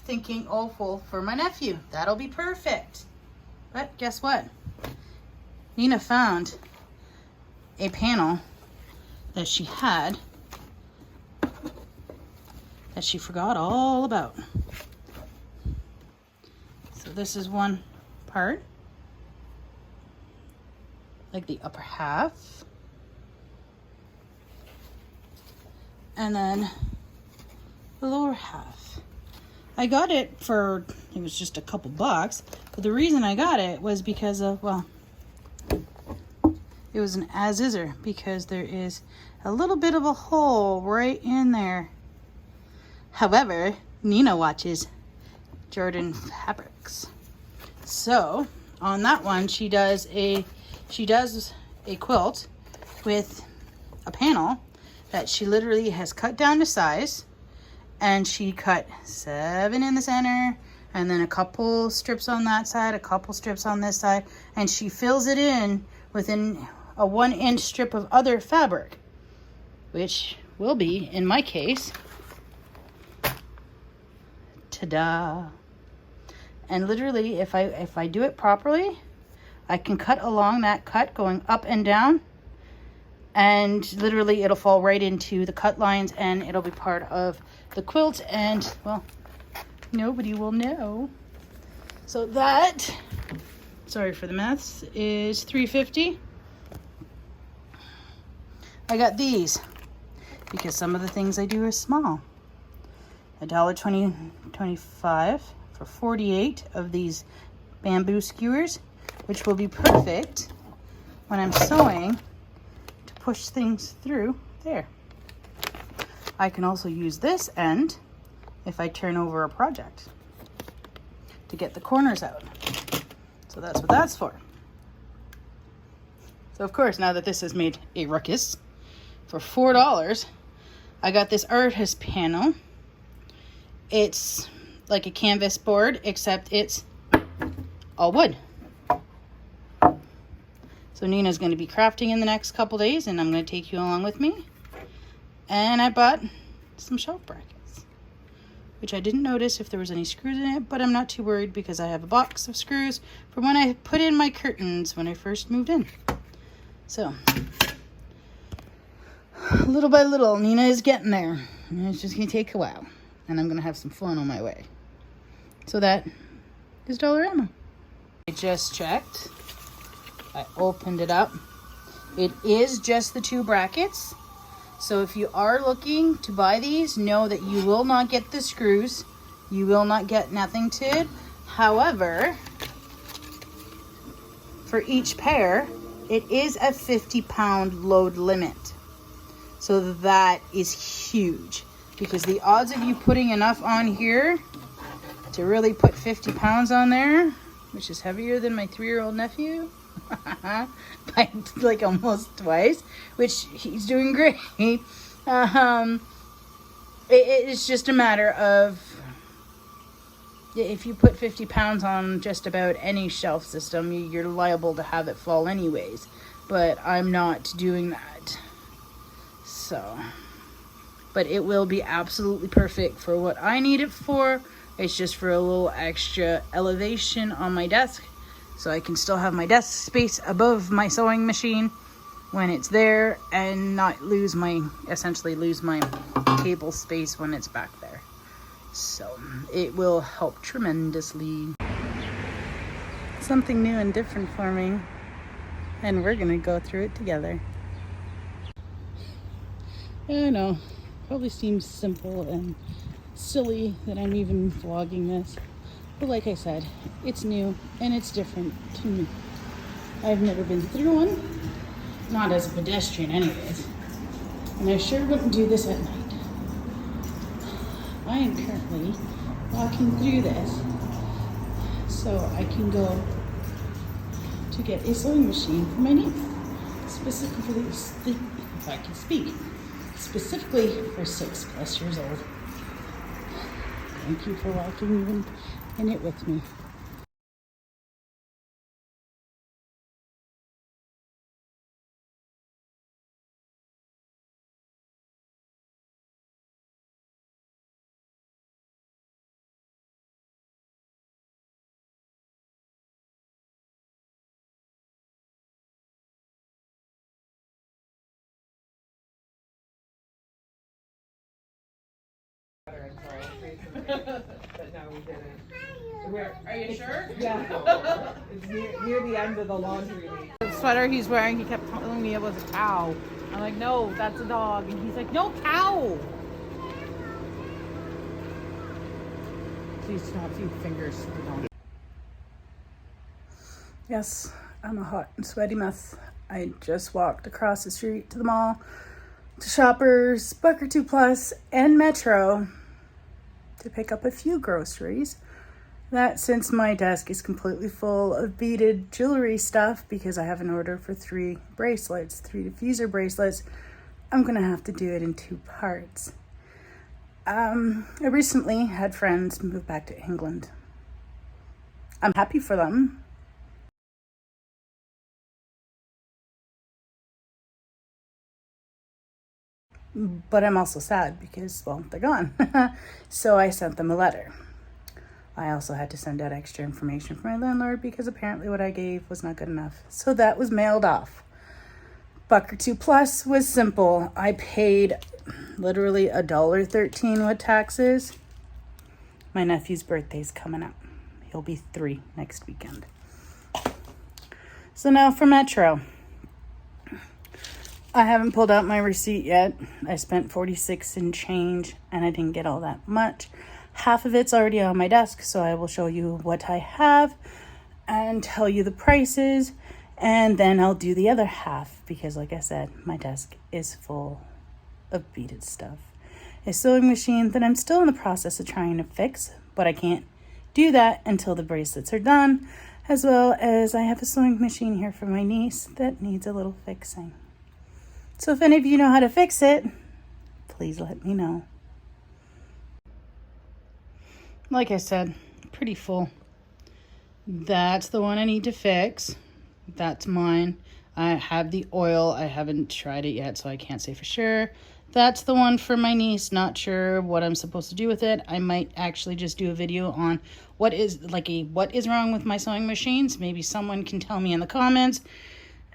thinking, oh, well, for my nephew, that'll be perfect. But guess what? Nina found a panel that she had that she forgot all about. So this is one part, like the upper half. and then the lower half. I got it for, it was just a couple bucks, but the reason I got it was because of, well, it was an as-iser, because there is a little bit of a hole right in there. However, Nina watches Jordan fabrics. So on that one, she does a quilt with a panel that she literally has cut down to size, and she cut 7 in the center, and then a couple strips on that side, a couple strips on this side, and she fills it in within a 1-inch strip of other fabric, which will be, in my case, ta-da. And literally, if I do it properly, I can cut along that cut going up and down, and literally it'll fall right into the cut lines, and it'll be part of the quilt, and, well, nobody will know. So that, sorry for the maths, is $3.50. I got these because some of the things I do are small. $1.25 for 48 of these bamboo skewers, which will be perfect when I'm sewing to push things through there. I can also use this end if I turn over a project to get the corners out. So that's what that's for. So of course, now that this has made a ruckus, for $4, I got this artist panel. It's like a canvas board, except it's all wood. So Nina's going to be crafting in the next couple days, and I'm going to take you along with me. And I bought some shelf brackets, which I didn't notice if there was any screws in it, but I'm not too worried because I have a box of screws from when I put in my curtains when I first moved in. So, little by little, Nina is getting there. And it's just going to take a while. And I'm going to have some fun on my way. So that is Dollarama. I just checked. I opened it up. It is just the 2 brackets. So if you are looking to buy these, know that you will not get the screws. You will not get nothing to it. However, for each pair, it is a 50-pound load limit. So that is huge, because the odds of you putting enough on here to really put 50 pounds on there, which is heavier than my 3-year-old nephew, by like almost twice, which he's doing great. It's just a matter of, if you put 50 pounds on just about any shelf system, you're liable to have it fall anyways. But I'm not doing that. So, but it will be absolutely perfect for what I need it for. It's just for a little extra elevation on my desk, so I can still have my desk space above my sewing machine when it's there, and not essentially lose my table space when it's back there. So it will help tremendously. Something new and different for me, and we're gonna go through it together. I know, probably seems simple and silly that I'm even vlogging this, but like I said, it's new and it's different to me. I've never been through one, not as a pedestrian anyways, and I sure wouldn't do this at night. I am currently walking through this so I can go to get a sewing machine for my niece, specifically, if I can speak, specifically for 6+ years old. Thank you for walking even in it with me.
But no, we didn't.
Are you sure?
Yeah. It's near the end of the laundry week.
The sweater he's wearing, he kept telling me it was a cow.
I'm like, no, that's a dog. And he's like, no, cow. Please stop, you fingers.
Yes, I'm a hot and sweaty mess. I just walked across the street to the mall, to Shoppers, Bucker 2 Plus, and Metro to pick up a few groceries. That since my desk is completely full of beaded jewelry stuff because I have an order for 3 bracelets, 3 diffuser bracelets, I'm gonna have to do it in 2 parts. I recently had friends move back to England. I'm happy for them. But I'm also sad because, well, they're gone. So I sent them a letter. I also had to send out extra information for my landlord because apparently what I gave was not good enough. So that was mailed off. Bucker 2 Plus was simple. I paid literally $1.13 with taxes. My nephew's birthday's coming up. He'll be 3 next weekend. So now for Metro. I haven't pulled out my receipt yet. I spent $46 and change and I didn't get all that much. Half of it's already on my desk, so I will show you what I have and tell you the prices, and then I'll do the other half because, like I said, my desk is full of beaded stuff. A sewing machine that I'm still in the process of trying to fix, but I can't do that until the bracelets are done, as well as I have a sewing machine here for my niece that needs a little fixing. So if any of you know how to fix it, please let me know. Like I said, pretty full. That's the one I need to fix. That's mine. I have the oil. I haven't tried it yet, so I can't say for sure. That's the one for my niece. Not sure what I'm supposed to do with it. I might actually just do a video on what is wrong with my sewing machines. Maybe someone can tell me in the comments.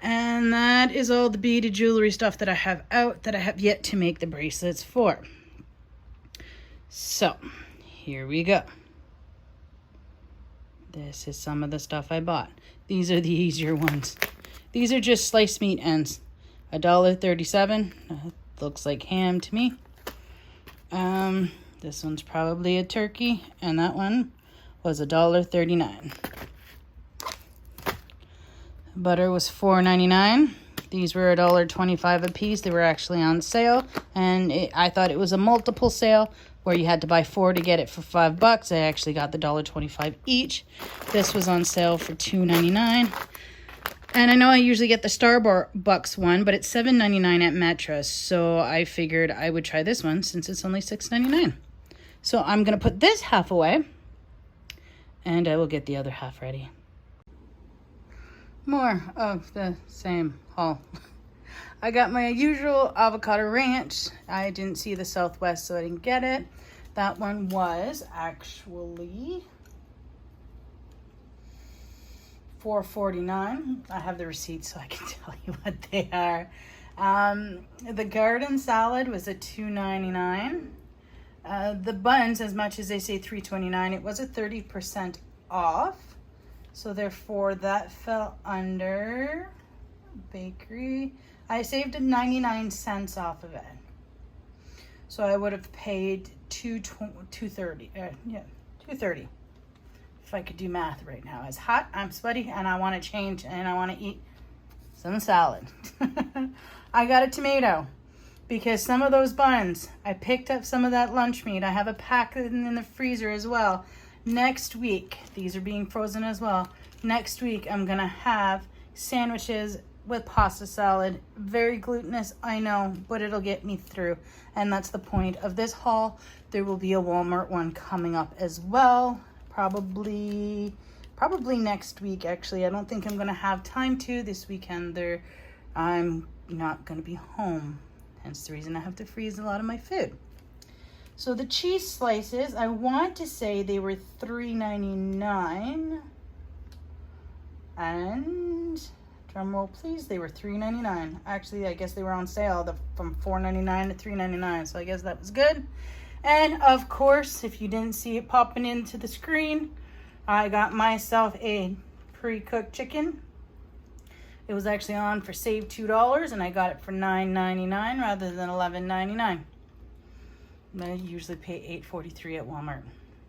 And that is all the beaded jewelry stuff that I have out that I have yet to make the bracelets for. So, here we go. This is some of the stuff I bought. These are the easier ones. These are just sliced meat ends. $1.37. Looks like ham to me. This one's probably a turkey, and that one was $1.39. Butter was $4.99. These were $1.25 a piece. They were actually on sale, and I thought it was a multiple sale where you had to buy 4 to get it for $5. I actually got the $1.25 each. This was on sale for $2.99. And I know I usually get the Starbucks one, but it's $7.99 at Metro, so I figured I would try this one since it's only $6.99. So I'm going to put this half away, and I will get the other half ready. More of the same haul. I got my usual avocado ranch. I didn't see the Southwest, so I didn't get it. That one was actually $4.49. I have the receipt so I can tell you what they are. The garden salad was a $2.99. The buns, as much as they say $3.29, it was a 30% off. So therefore that fell under bakery. I saved 99 cents off of it. So I would have paid $2.30. $2.30. If I could do math right now. It's hot, I'm sweaty, and I want to change, and I want to eat some salad. I got a tomato because some of those buns, I picked up some of that lunch meat. I have a pack in the freezer as well. Next week, these are being frozen as well. Next week, I'm going to have sandwiches with pasta salad. Very glutinous, I know, but it'll get me through. And that's the point of this haul. There will be a Walmart one coming up as well. Probably next week, actually. I don't think I'm going to have time to this weekend. I'm not going to be home. Hence the reason I have to freeze a lot of my food. So the cheese slices, I want to say they were $3.99. And drum roll please, they were $3.99. Actually, I guess they were on sale from $4.99 to $3.99. So I guess that was good. And of course, if you didn't see it popping into the screen, I got myself a pre-cooked chicken. It was actually on for save $2 and I got it for $9.99 rather than $11.99. I usually pay $8.43 at Walmart.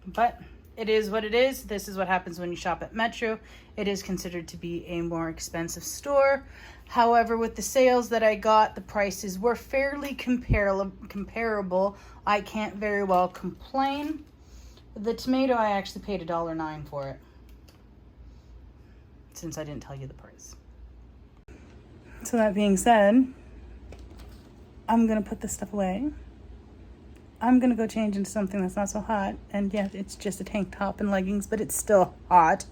But it is what it is. This is what happens when you shop at Metro. It is considered to be a more expensive store. However, with the sales that I got, the prices were fairly comparable. I can't very well complain. The tomato, I actually paid $1.09 for it, since I didn't tell you the price. So that being said, I'm going to put this stuff away. I'm going to go change into something that's not so hot. And yeah, it's just a tank top and leggings, but it's still hot.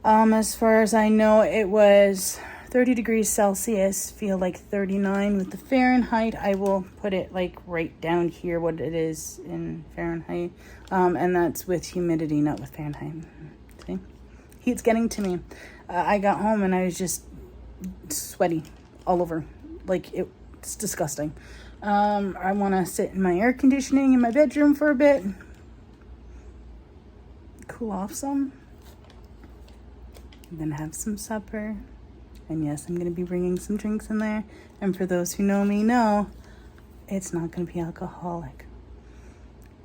As far as I know, it was 30 degrees Celsius, feel like 39 with the Fahrenheit. I will put it like right down here, what it is in Fahrenheit. And that's with humidity, not with Fahrenheit. See? Heat's getting to me. I got home and I was just sweaty all over. Like, it's disgusting. I want to sit in my air conditioning in my bedroom for a bit. Cool off some. I'm going to have some supper. And yes, I'm going to be bringing some drinks in there. And for those who know me know, it's not going to be alcoholic.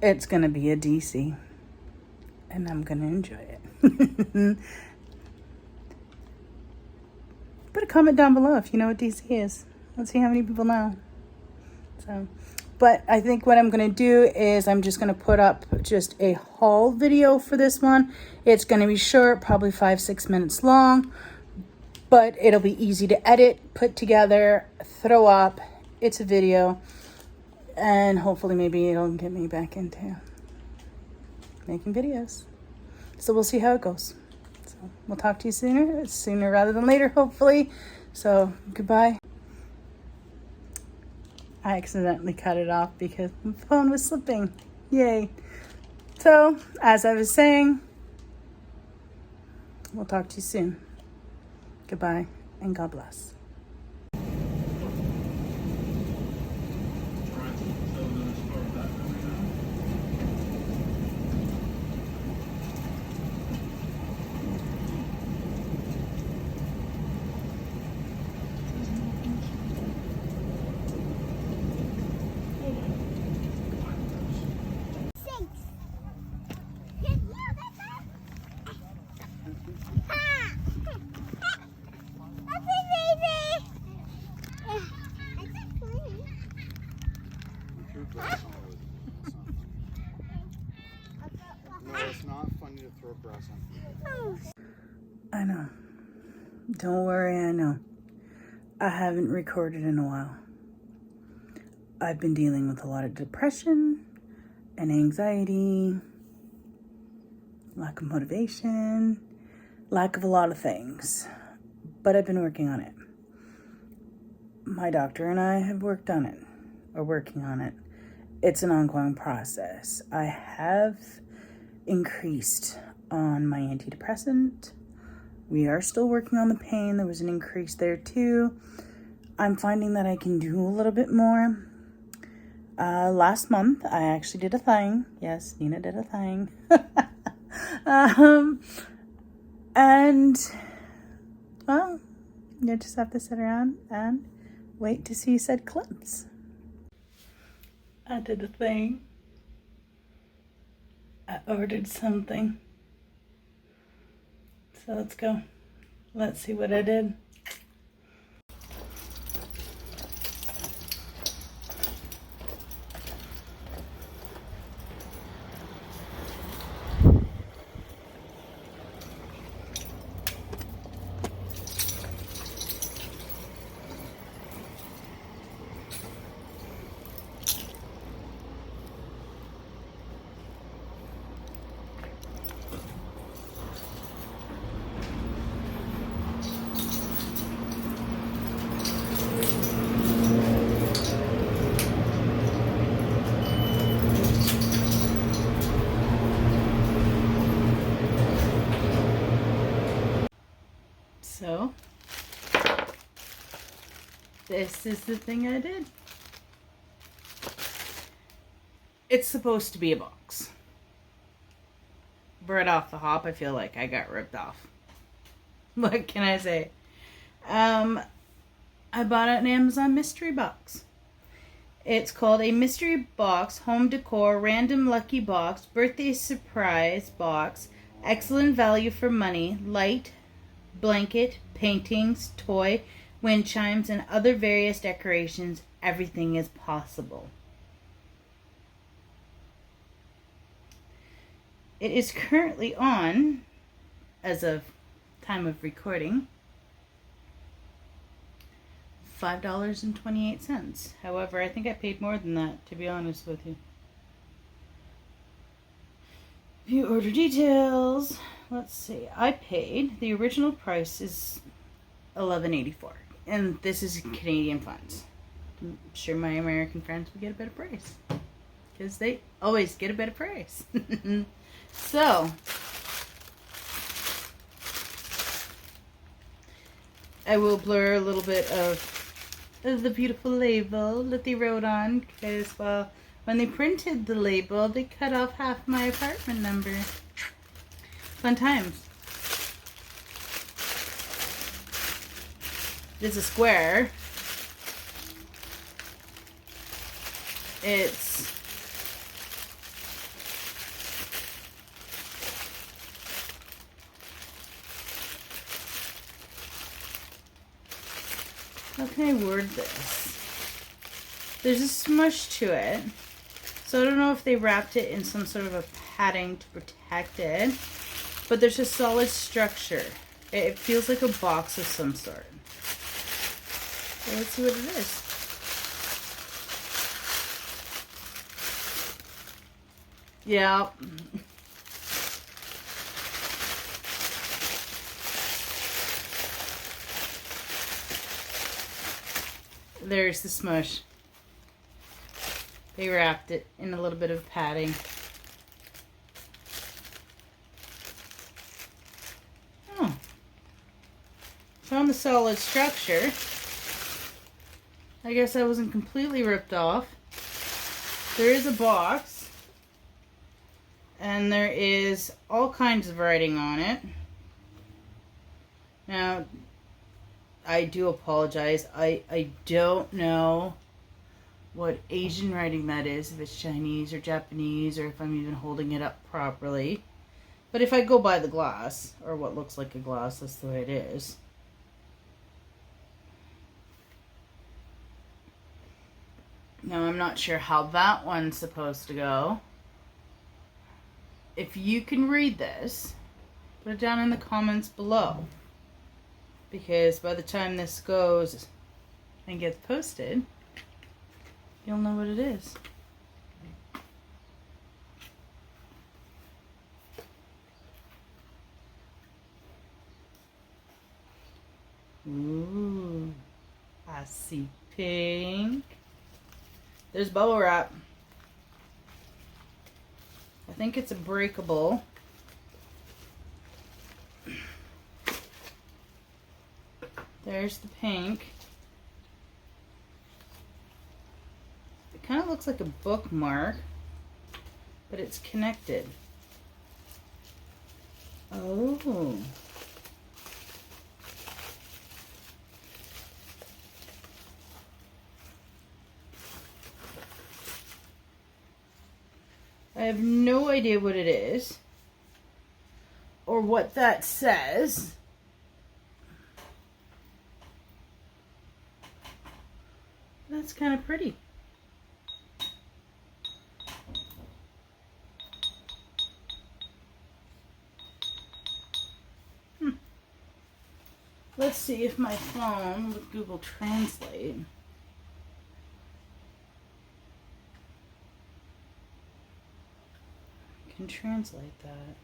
It's going to be a DC. And I'm going to enjoy it. Put a comment down below if you know what DC is. Let's see how many people know. So, but I think what I'm going to do is I'm just going to put up just a haul video for this one. It's going to be short, probably 5-6 minutes long. But it'll be easy to edit, put together, throw up. It's a video. And hopefully maybe it'll get me back into making videos. So we'll see how it goes. So we'll talk to you sooner rather than later, hopefully. So goodbye. I accidentally cut it off because my phone was slipping. Yay. So, as I was saying, we'll talk to you soon. Goodbye, and God bless.
No, it's not funny to throw grass on.
I know. Don't worry, I know. I haven't recorded in a while. I've been dealing with a lot of depression and anxiety, lack of motivation, lack of a lot of things. But I've been working on it. My doctor and I have worked on it, or working on it. It's an ongoing process. I have increased on my antidepressant. We are still working on the pain. There was an increase there too. I'm finding that I can do a little bit more. Last month, I actually did a thing. Yes, Nina did a thing. And, well, you just have to sit around and wait to see said clips. I did a thing. I ordered something. So let's go. Let's see what I did. So, this is the thing I did. It's supposed to be a box. Right off the hop, I feel like I got ripped off. What can I say? I bought an Amazon mystery box. It's called a mystery box, home decor, random lucky box, birthday surprise box, excellent value for money, light, blanket, paintings, toy, wind chimes, and other various decorations. Everything is possible. It is currently on, as of time of recording, $5.28. However, I think I paid more than that, to be honest with you. View order details. Let's see. I paid, the original price is $11.84, and this is Canadian funds. I'm sure my American friends would get a better price, because they always get a better price. So, I will blur a little bit of the beautiful label that they wrote on, because, well, when they printed the label, they cut off half my apartment number. Fun times. It's a square. It's how can I word this? There's a smush to it. So I don't know if they wrapped it in some sort of a padding to protect it. But there's a solid structure. It feels like a box of some sort. So let's see what it is. Yeah. There's the smush. They wrapped it in a little bit of padding. Oh. Found the solid structure. I guess I wasn't completely ripped off. There is a box. And there is all kinds of writing on it. Now, I do apologize. I don't know what Asian writing that is, if it's Chinese or Japanese, or if I'm even holding it up properly. But if I go by the glass, or what looks like a glass, that's the way it is. Now, I'm not sure how that one's supposed to go. If you can read this, put it down in the comments below. Because by the time this goes and gets posted, you'll know what it is. Ooh, I see pink. There's bubble wrap. I think it's a breakable. There's the pink. It kind of looks like a bookmark, but it's connected. Oh. I have no idea what it is or what that says. That's kind of pretty. Let's see if my phone with Google Translate can translate that.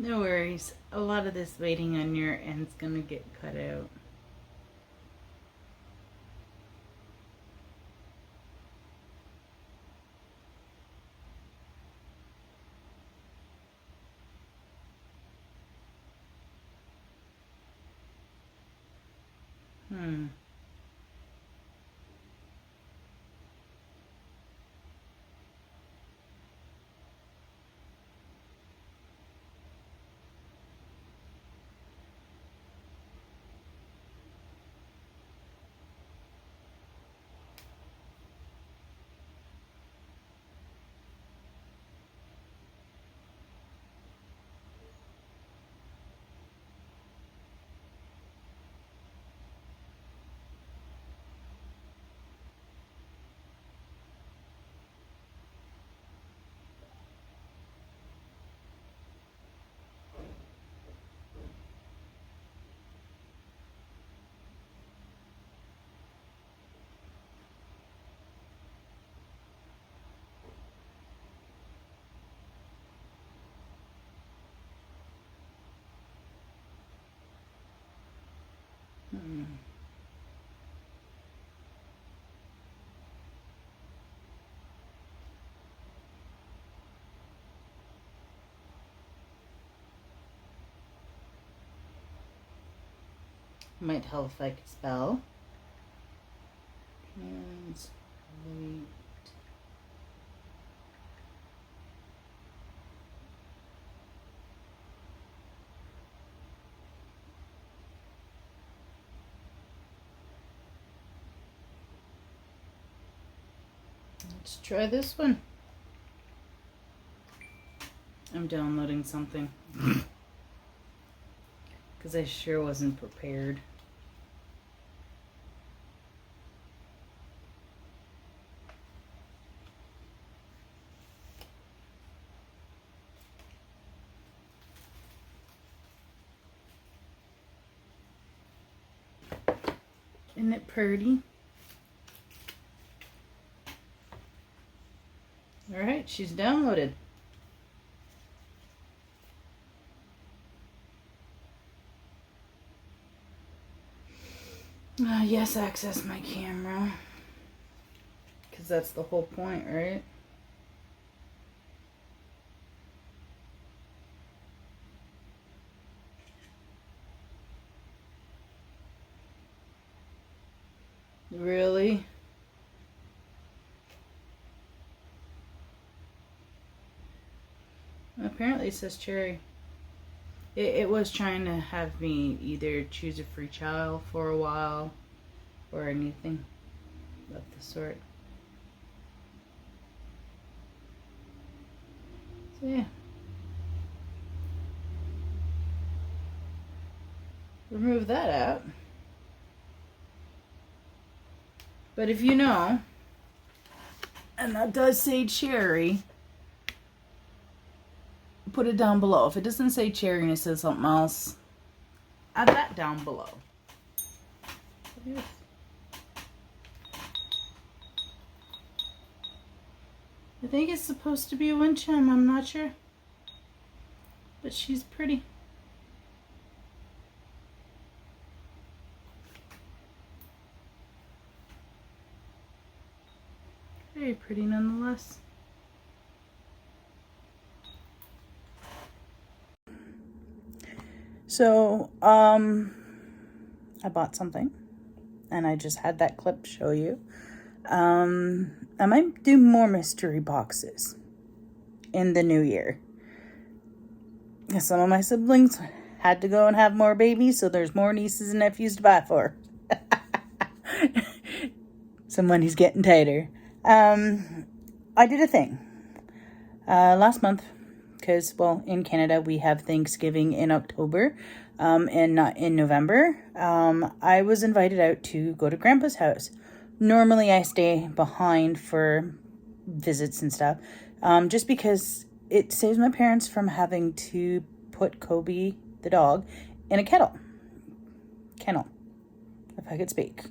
No worries. A lot of this waiting on your end's gonna get cut out. Might help if I could spell. Translate. Let's try this one. I'm downloading something. Because I sure wasn't prepared. Isn't it pretty? Alright, she's downloaded. Yes, access my camera. Because that's the whole point, right? Really? Apparently it says cherry. It was trying to have me either choose a free trial for a while or anything of the sort. So yeah. Remove that out. But if you know, and that does say cherry, put it down below. If it doesn't say cherry and it says something else, add that down below. I think it's supposed to be a wind chime, I'm not sure. But she's pretty. Very pretty nonetheless. So, I bought something, and I just had that clip show you. I might do more mystery boxes in the new year. Some of my siblings had to go and have more babies, so there's more nieces and nephews to buy for. So money's getting tighter. I did a thing last month. Because, well, in Canada, we have Thanksgiving in October and not in November. I was invited out to go to Grandpa's house. Normally, I stay behind for visits and stuff. Just because it saves my parents from having to put Kobe, the dog, in a kennel. If I could speak.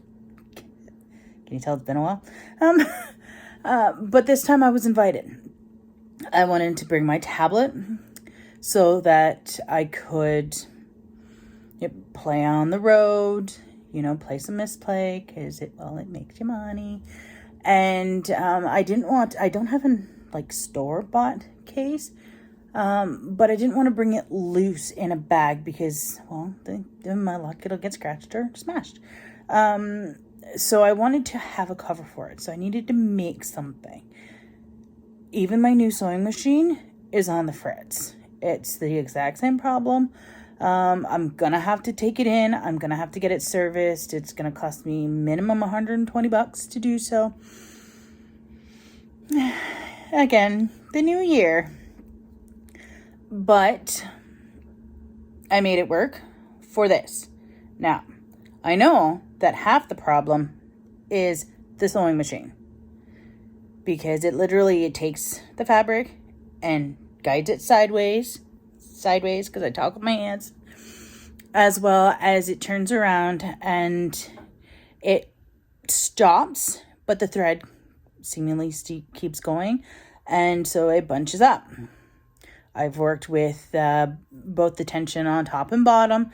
Can you tell it's been a while? But this time I was invited. I wanted to bring my tablet so that I could play on the road, play some misplay because it makes you money. And I don't have an store-bought case, but I didn't want to bring it loose in a bag because, in my luck, it'll get scratched or smashed. So I wanted to have a cover for it. So I needed to make something. Even my new sewing machine is on the fritz. It's the exact same problem. I'm going to have to take it in. I'm going to have to get it serviced. It's going to cost me minimum $120 to do so. Again, the new year. But I made it work for this. Now, I know that half the problem is the sewing machine. Because it takes the fabric and guides it sideways because I talk with my hands, as well as it turns around and it stops, but the thread seemingly keeps going, and so it bunches up. I've worked with both the tension on top and bottom,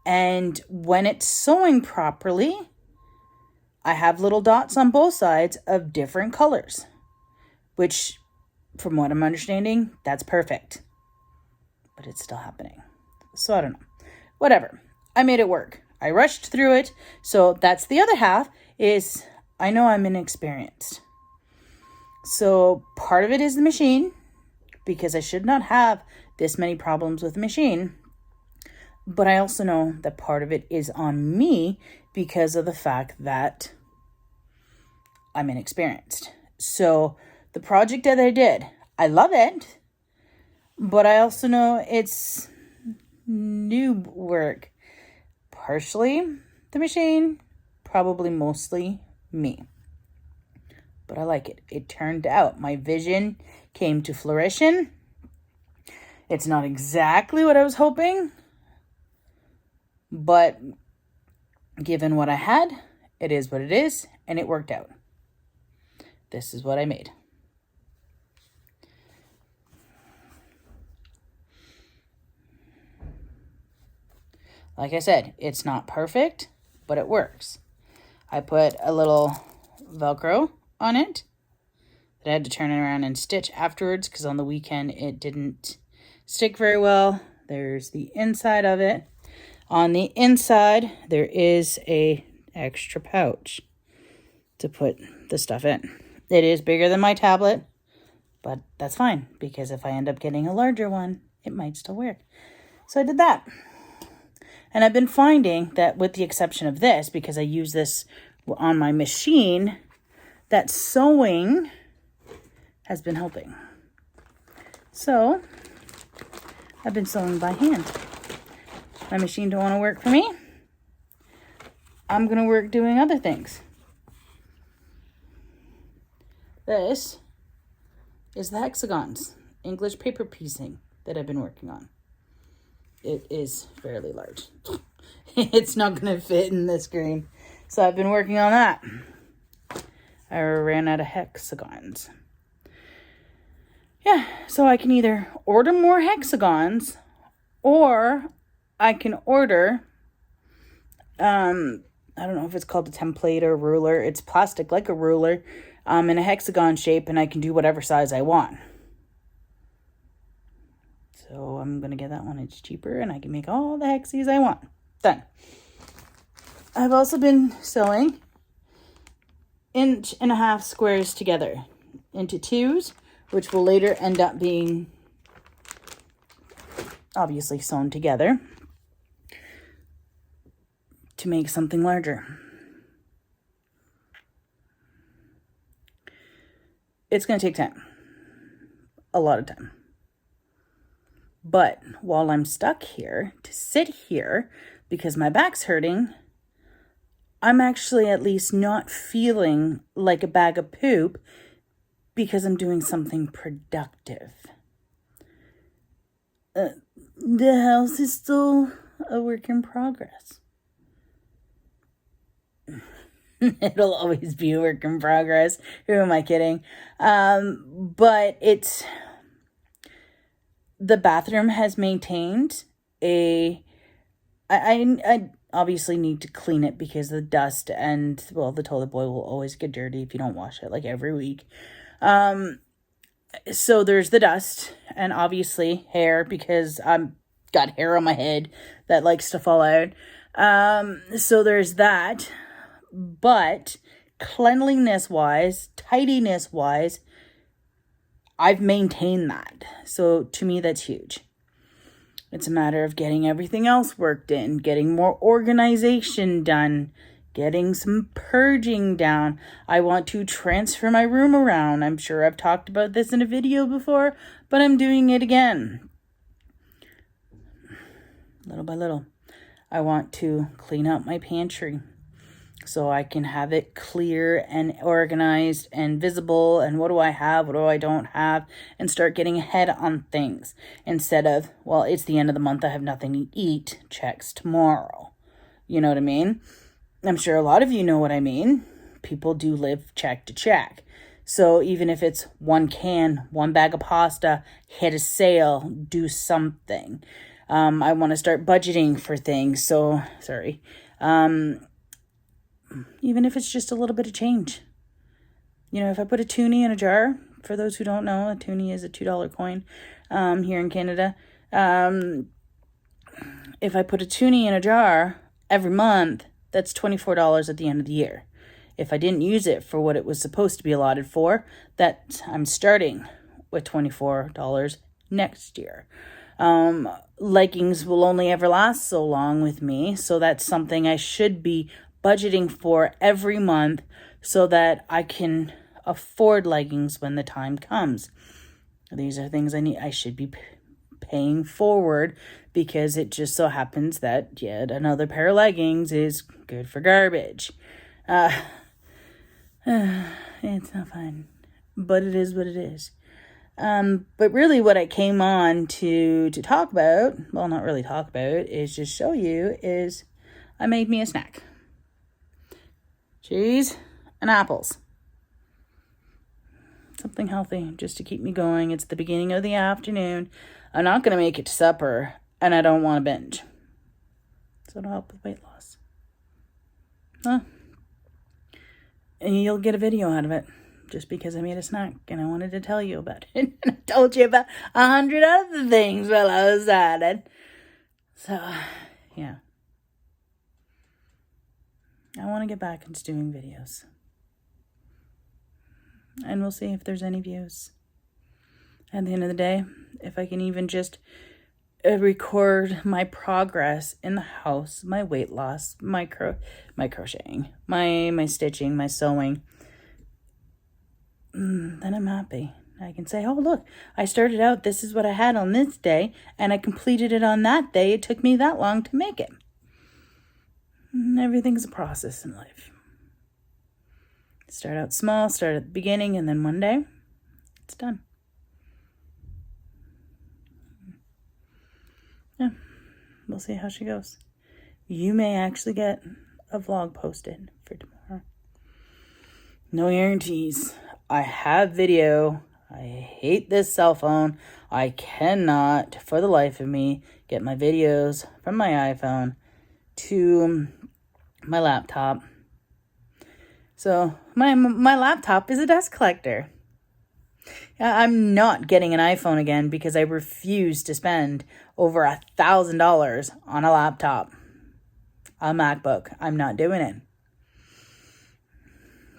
and when it's sewing properly, I have little dots on both sides of different colors, which, from what I'm understanding, that's perfect. But it's still happening. So I don't know. Whatever. I made it work. I rushed through it. So that's the other half, is I know I'm inexperienced. So part of it is the machine, because I should not have this many problems with the machine. But I also know that part of it is on me because of the fact that I'm inexperienced. So the project that I did, I love it, but I also know it's noob work. Partially the machine, probably mostly me. But I like it. It turned out. My vision came to fruition. It's not exactly what I was hoping, but given what I had, it is what it is, and it worked out. This is what I made. Like I said, it's not perfect, but it works. I put a little Velcro on it that I had to turn it around and stitch afterwards because on the weekend it didn't stick very well. There's the inside of it. On the inside, there is a extra pouch to put the stuff in. It is bigger than my tablet, but that's fine because if I end up getting a larger one, it might still work. So I did that. And I've been finding that with the exception of this, because I use this on my machine, that sewing has been helping. So I've been sewing by hand. My machine don't want to work for me. I'm going to work doing other things. This is the hexagons, English paper piecing that I've been working on. It is fairly large. It's not going to fit in the screen. So I've been working on that. I ran out of hexagons. Yeah, so I can either order more hexagons or I can order, I don't know if it's called a template or ruler. It's plastic like a ruler in a hexagon shape, and I can do whatever size I want. So I'm going to get that one. It's cheaper and I can make all the hexies I want. Done. I've also been sewing 1.5 squares together into 2s, which will later end up being obviously sewn together to make something larger. It's going to take time. A lot of time. But while I'm stuck here, to sit here, because my back's hurting, I'm actually at least not feeling like a bag of poop because I'm doing something productive. The house is still a work in progress. It'll always be a work in progress. Who am I kidding? But it's the bathroom has maintained I obviously need to clean it because the dust and, well, the toilet bowl will always get dirty if you don't wash it like every week. So there's the dust and obviously hair because I'm got hair on my head that likes to fall out. So there's that. But cleanliness wise, tidiness wise, I've maintained that. So to me, that's huge. It's a matter of getting everything else worked in, getting more organization done, getting some purging down. I want to transfer my room around. I'm sure I've talked about this in a video before, but I'm doing it again. Little by little. I want to clean out my pantry so I can have it clear and organized and visible, and what do I have, what do I don't have, and start getting ahead on things instead of, well, it's the end of the month, I have nothing to eat, checks tomorrow. You know what I mean? I'm sure a lot of you know what I mean. People do live check to check. So even if it's one can, one bag of pasta, hit a sale, do something. I want to start budgeting for things. So, sorry. Even if it's just a little bit of change. You know, if I put a toonie in a jar, for those who don't know, a toonie is a $2 coin here in Canada. If I put a toonie in a jar every month, that's $24 at the end of the year. If I didn't use it for what it was supposed to be allotted for, that I'm starting with $24 next year. Leggings will only ever last so long with me, so that's something I should be budgeting for every month so that I can afford leggings when the time comes. These are things I should be paying forward because it just so happens that yet another pair of leggings is good for garbage. It's not fun, but it is what it is. But really what I came on to talk about, well, not really talk about, is just show you is I made me a snack. Cheese and apples. Something healthy just to keep me going. It's the beginning of the afternoon. I'm not going to make it to supper and I don't want to binge. So it'll help with weight loss. Huh? And you'll get a video out of it just because I made a snack and I wanted to tell you about it. And I told you about 100 other things while I was at it. So, yeah. I want to get back into doing videos. And we'll see if there's any views. At the end of the day, if I can even just record my progress in the house, my weight loss, my crocheting, my stitching, my sewing, then I'm happy. I can say, oh, look, I started out, this is what I had on this day, and I completed it on that day. It took me that long to make it. Everything's a process in life. Start out small, start at the beginning, and then one day, it's done. Yeah, we'll see how she goes. You may actually get a vlog posted for tomorrow. No guarantees. I have video. I hate this cell phone. I cannot, for the life of me, get my videos from my iPhone to my laptop. So my laptop is a dust collector. I'm not getting an iPhone again because I refuse to spend over $1,000 on a laptop, a MacBook. I'm not doing it.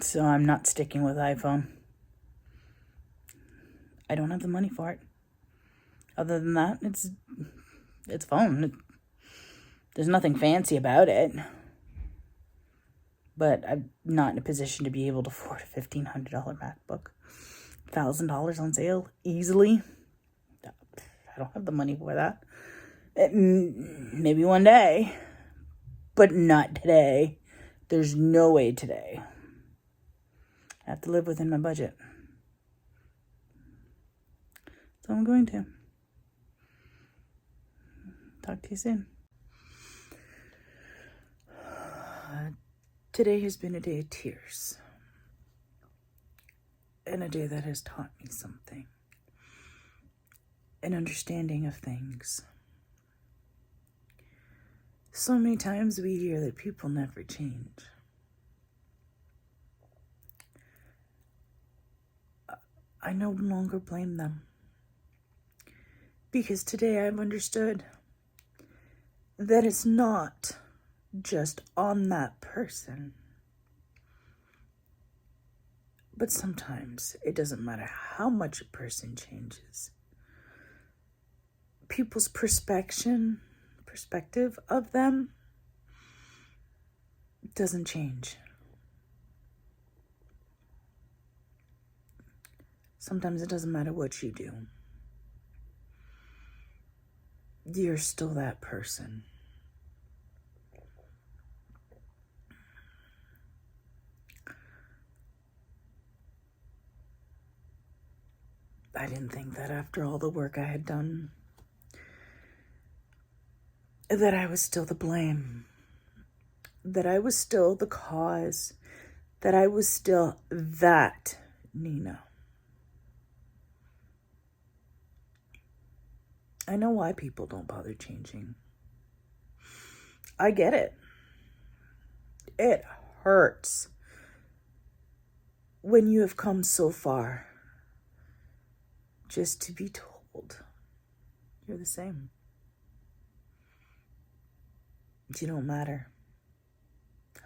So I'm not sticking with iPhone. I don't have the money for it. Other than that, it's phone. There's nothing fancy about it. But I'm not in a position to be able to afford a $1,500 MacBook. $1,000 on sale easily. I don't have the money for that. Maybe one day, but not today. There's no way today. I have to live within my budget. So I'm going to. Talk to you soon. Today has been a day of tears. And a day that has taught me something. and understanding of things. So many times we hear that people never change. I no longer blame them. Because today I've understood that it's not just on that person. But sometimes it doesn't matter how much a person changes. People's perspective of them doesn't change. Sometimes it doesn't matter what you do. You're still that person. I didn't think that after all the work I had done, that I was still the blame, that I was still the cause, that I was still that Nina. I know why people don't bother changing. I get it. It hurts when you have come so far just to be told you're the same. You don't matter.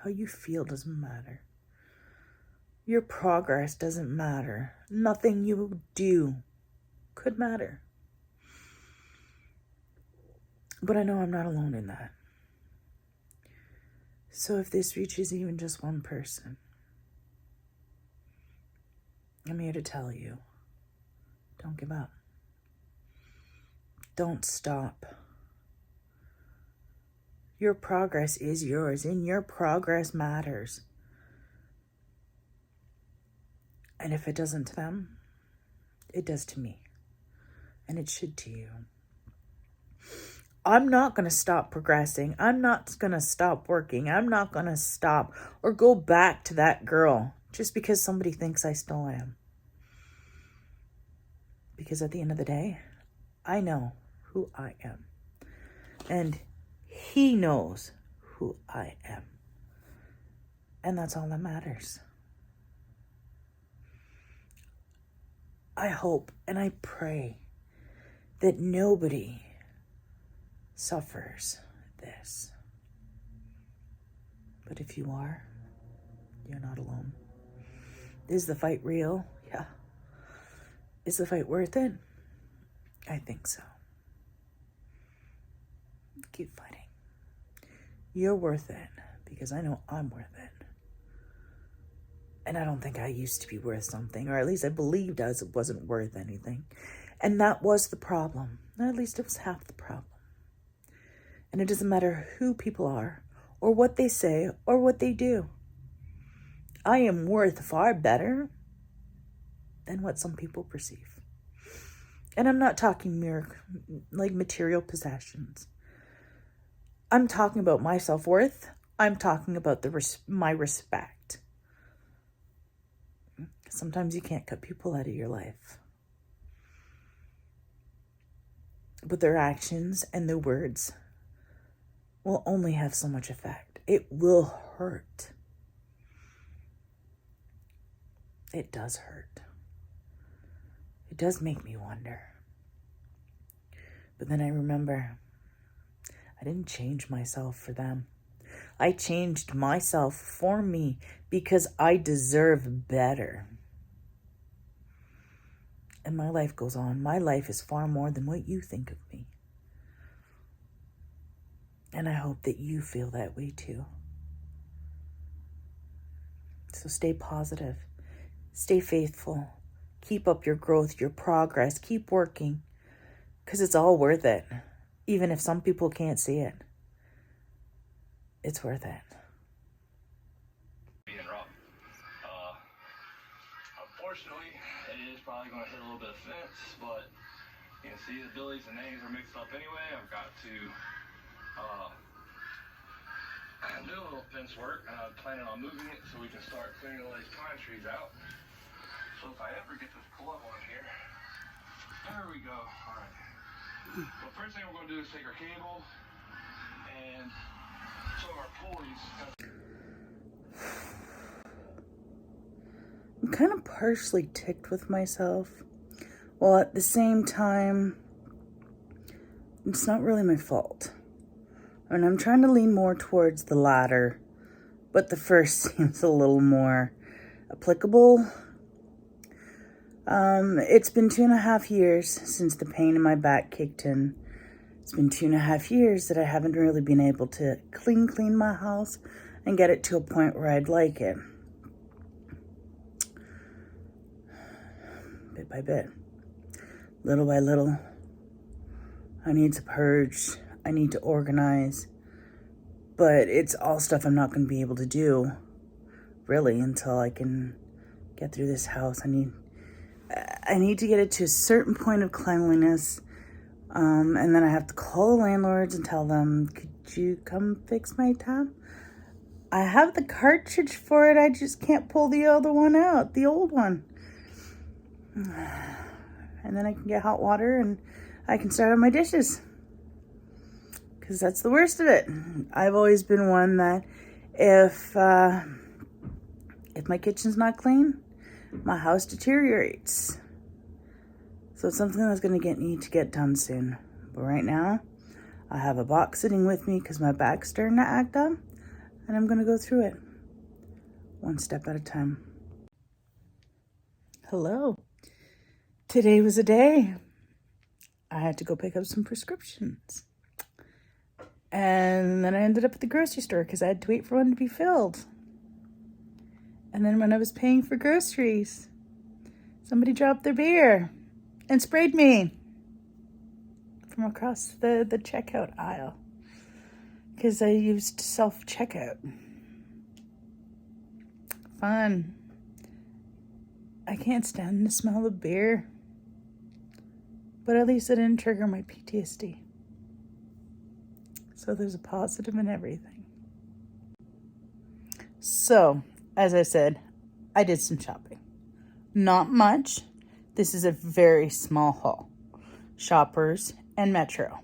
How you feel doesn't matter. Your progress doesn't matter. Nothing you do could matter. But I know I'm not alone in that. So if this reaches even just one person, I'm here to tell you, don't give up. Don't stop. Your progress is yours, and your progress matters. And if it doesn't to them, it does to me. And it should to you. I'm not going to stop progressing. I'm not going to stop working. I'm not going to stop or go back to that girl just because somebody thinks I still am. Because at the end of the day, I know who I am. And he knows who I am. And that's all that matters. I hope and I pray that nobody suffers this. But if you are, you're not alone. Is the fight real? Yeah. Is the fight worth it? I think so. Keep fighting. You're worth it because I know I'm worth it. And I don't think I used to be worth something, or at least I believed I wasn't worth anything. And that was the problem. Or at least it was half the problem. And it doesn't matter who people are, or what they say, or what they do. I am worth far better than what some people perceive. And I'm not talking like material possessions. I'm talking about my self-worth. I'm talking about my respect. Sometimes you can't cut people out of your life. But their actions and their words will only have so much effect. It will hurt. It does hurt. It does make me wonder. But then I remember, I didn't change myself for them. I changed myself for me because I deserve better. And my life goes on. My life is far more than what you think of me. And I hope that you feel that way too. So stay positive. Stay faithful. Keep up your growth, your progress. Keep working. Because it's all worth it. Even if some people can't see it. It's worth it.
Being rough. Unfortunately, it is probably going to hit a little bit of fence, but you can see the billies and eggs are mixed up anyway. I've got to do a little fence work, and I'm planning on moving it so we can start clearing all these pine trees out. So if I ever get this pull up on here, there we go. All right. first thing we're going to do is take our cable and some of our pulleys.
I'm kind of partially ticked with myself, while at the same time, it's not really my fault. And I'm trying to lean more towards the latter, but the first seems a little more applicable. It's been 2.5 years since the pain in my back kicked in. It's been 2.5 years that I haven't really been able to clean my house and get it to a point where I'd like it. Bit by bit, little by little, I need to purge, I need to organize, but it's all stuff I'm not going to be able to do, really, until I can get through this house. I need to get it to a certain point of cleanliness, and then I have to call the landlords and tell them, could you come fix my tap? I have the cartridge for it, I just can't pull the other one out, the old one. And then I can get hot water and I can start on my dishes. Because that's the worst of it. I've always been one that if my kitchen's not clean, my house deteriorates. So it's something that's going to need to get done soon. But right now, I have a box sitting with me because my back's starting to act up. And I'm going to go through it. One step at a time. Hello. Today was a day. I had to go pick up some prescriptions. And then I ended up at the grocery store because I had to wait for one to be filled. And then when I was paying for groceries, somebody dropped their beer and sprayed me from across the checkout aisle because I used self-checkout. Fun. I can't stand the smell of beer. But at least it didn't trigger my PTSD. So there's a positive in everything. So, as I said, I did some shopping. Not much. This is a very small haul. Shoppers and Metro.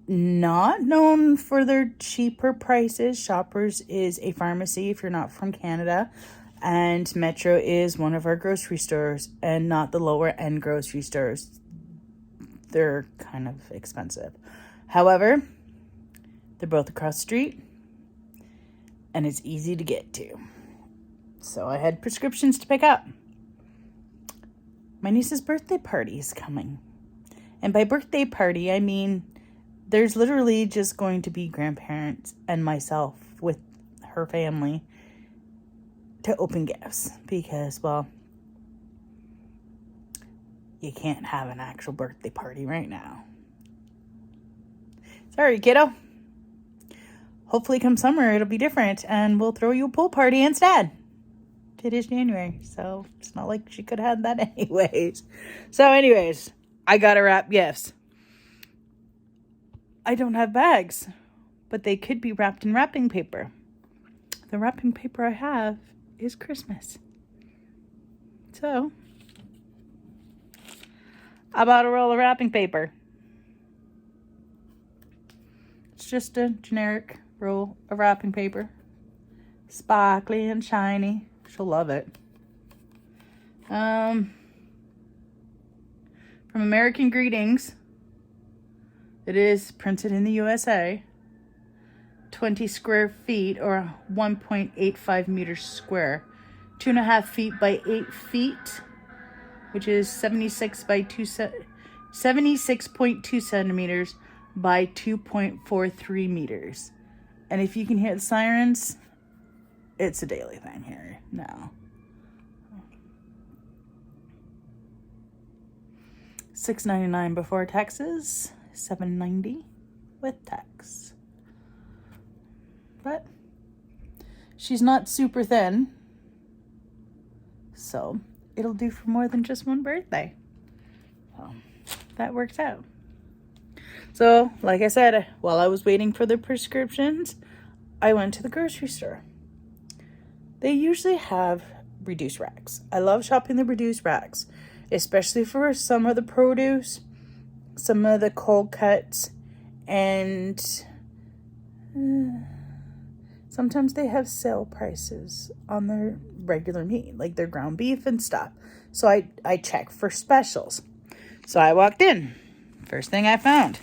Not known for their cheaper prices. Shoppers is a pharmacy if you're not from Canada. And Metro is one of our grocery stores and not the lower end grocery stores. They're kind of expensive. However, they're both across the street and it's easy to get to. So I had prescriptions to pick up. My niece's birthday party is coming. And by birthday party, I mean there's literally just going to be grandparents and myself with her family to open gifts because, well, you can't have an actual birthday party right now. Sorry, kiddo. Hopefully come summer it'll be different and we'll throw you a pool party instead. It is January, so it's not like she could have had that anyways. So anyways, I gotta wrap gifts. I don't have bags, but they could be wrapped in wrapping paper. The wrapping paper I have is Christmas. So, I bought a roll of wrapping paper. It's just a generic roll of wrapping paper. Sparkly and shiny. She'll love it. From American Greetings. It is printed in the USA. 20 square feet or 1.85 meters square. 2.5 feet by 8 feet, which is 76.2 centimeters by 2.43 meters. And if you can hear the sirens, it's a daily thing here now. $6.99 before taxes, $7.90 with tax. But she's not super thin, so it'll do for more than just one birthday. So that works out. So, like I said, while I was waiting for the prescriptions, I went to the grocery store. They usually have reduced racks. I love shopping the reduced racks, especially for some of the produce. some of the cold cuts, and sometimes they have sale prices on their regular meat, like their ground beef and stuff. So I check for specials. So I walked in. First thing I found,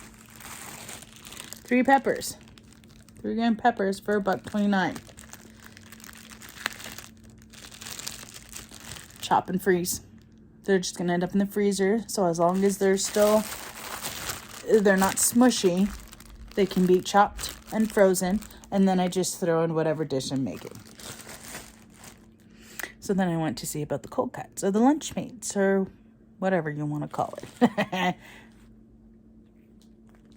3 peppers. 3-gram peppers for $1.29. Chop and freeze. They're just going to end up in the freezer. So as long as they're not smushy, they can be chopped and frozen. And then I just throw in whatever dish I'm making. So then I went to see about the cold cuts or the lunch meats or whatever you want to call it.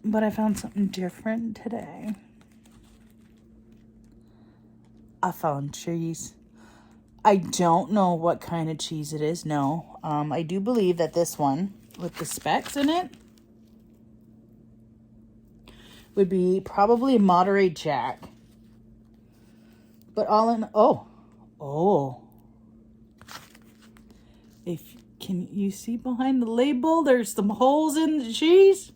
But I found something different today. I found cheese. I don't know what kind of cheese it is. No. I do believe that this one with the specks in it would be probably a Monterey Jack. But all in... Oh. Can you see behind the label? There's some holes in the cheese.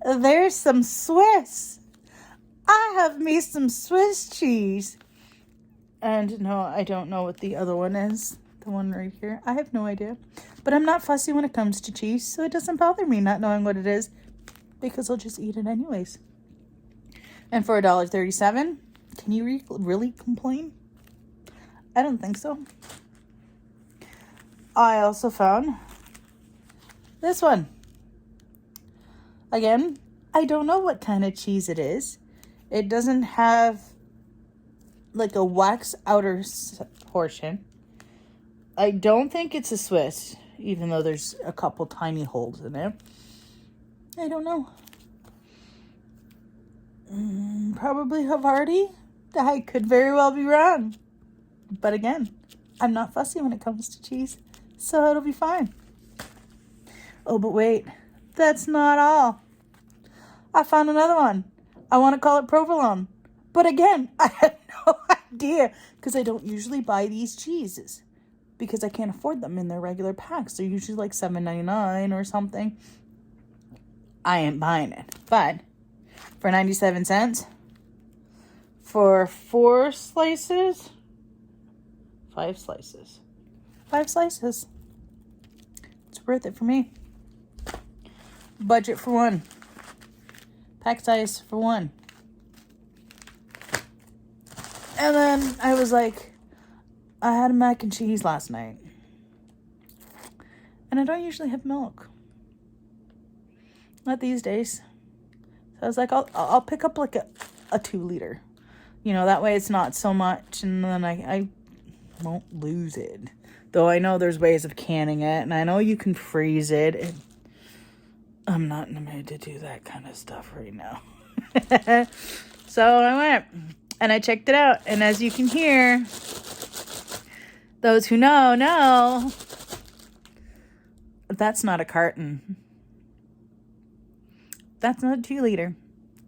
There's some Swiss. I have me some Swiss cheese. And no, I don't know what the other one is. The one right here. I have no idea. But I'm not fussy when it comes to cheese, so it doesn't bother me not knowing what it is, because I'll just eat it anyways. And for $1.37, can you really complain? I don't think so. I also found this one. Again, I don't know what kind of cheese it is. It doesn't have like a wax outer portion. I don't think it's a Swiss, even though there's a couple tiny holes in it. I don't know. Probably Havarti. I could very well be wrong. But again, I'm not fussy when it comes to cheese, so it'll be fine. Oh, but wait. That's not all. I found another one. I want to call it provolone. But again, I have no idea, because I don't usually buy these cheeses because I can't afford them in their regular packs. They're usually like $7.99 or something. I ain't buying it. But for 97 cents, for 5 slices, it's worth it for me. Budget for one. Pack size for one. And then I was like, I had a mac and cheese last night. And I don't usually have milk. Not these days. So I was like, I'll pick up like a 2-liter. You know, that way it's not so much, and then I won't lose it. Though I know there's ways of canning it, and I know you can freeze it. And I'm not in the mood to do that kind of stuff right now. So I went and I checked it out. And as you can hear, those who know, that's not a carton. That's not a 2-liter.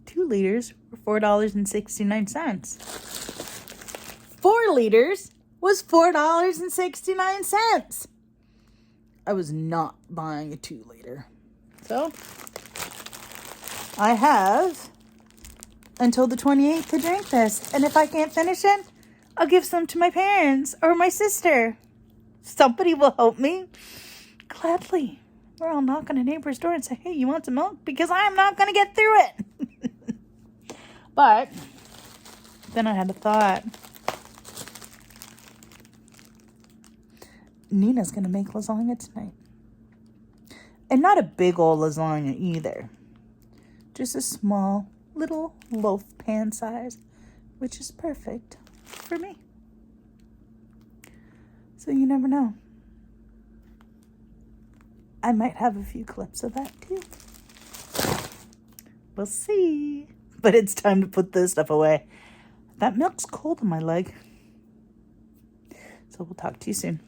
2 liters were $4.69. 4 liters was $4.69. I was not buying a 2-liter. So I have until the 28th to drink this. And if I can't finish it, I'll give some to my parents or my sister. Somebody will help me. Gladly. Or I'll knock on a neighbor's door and say, hey, you want some milk? Because I'm not going to get through it. But then I had a thought. Nina's going to make lasagna tonight. And not a big old lasagna either. Just a small little loaf pan size, which is perfect for me. So you never know. I might have a few clips of that too. We'll see. But it's time to put this stuff away. That milk's cold on my leg. So we'll talk to you soon.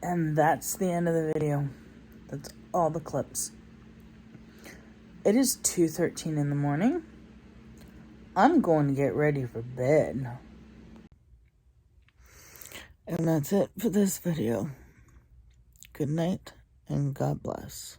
And that's the end of the video. That's all the clips. It is 2:13 in the morning. I'm going to get ready for bed. And that's it for this video. Good night and God bless.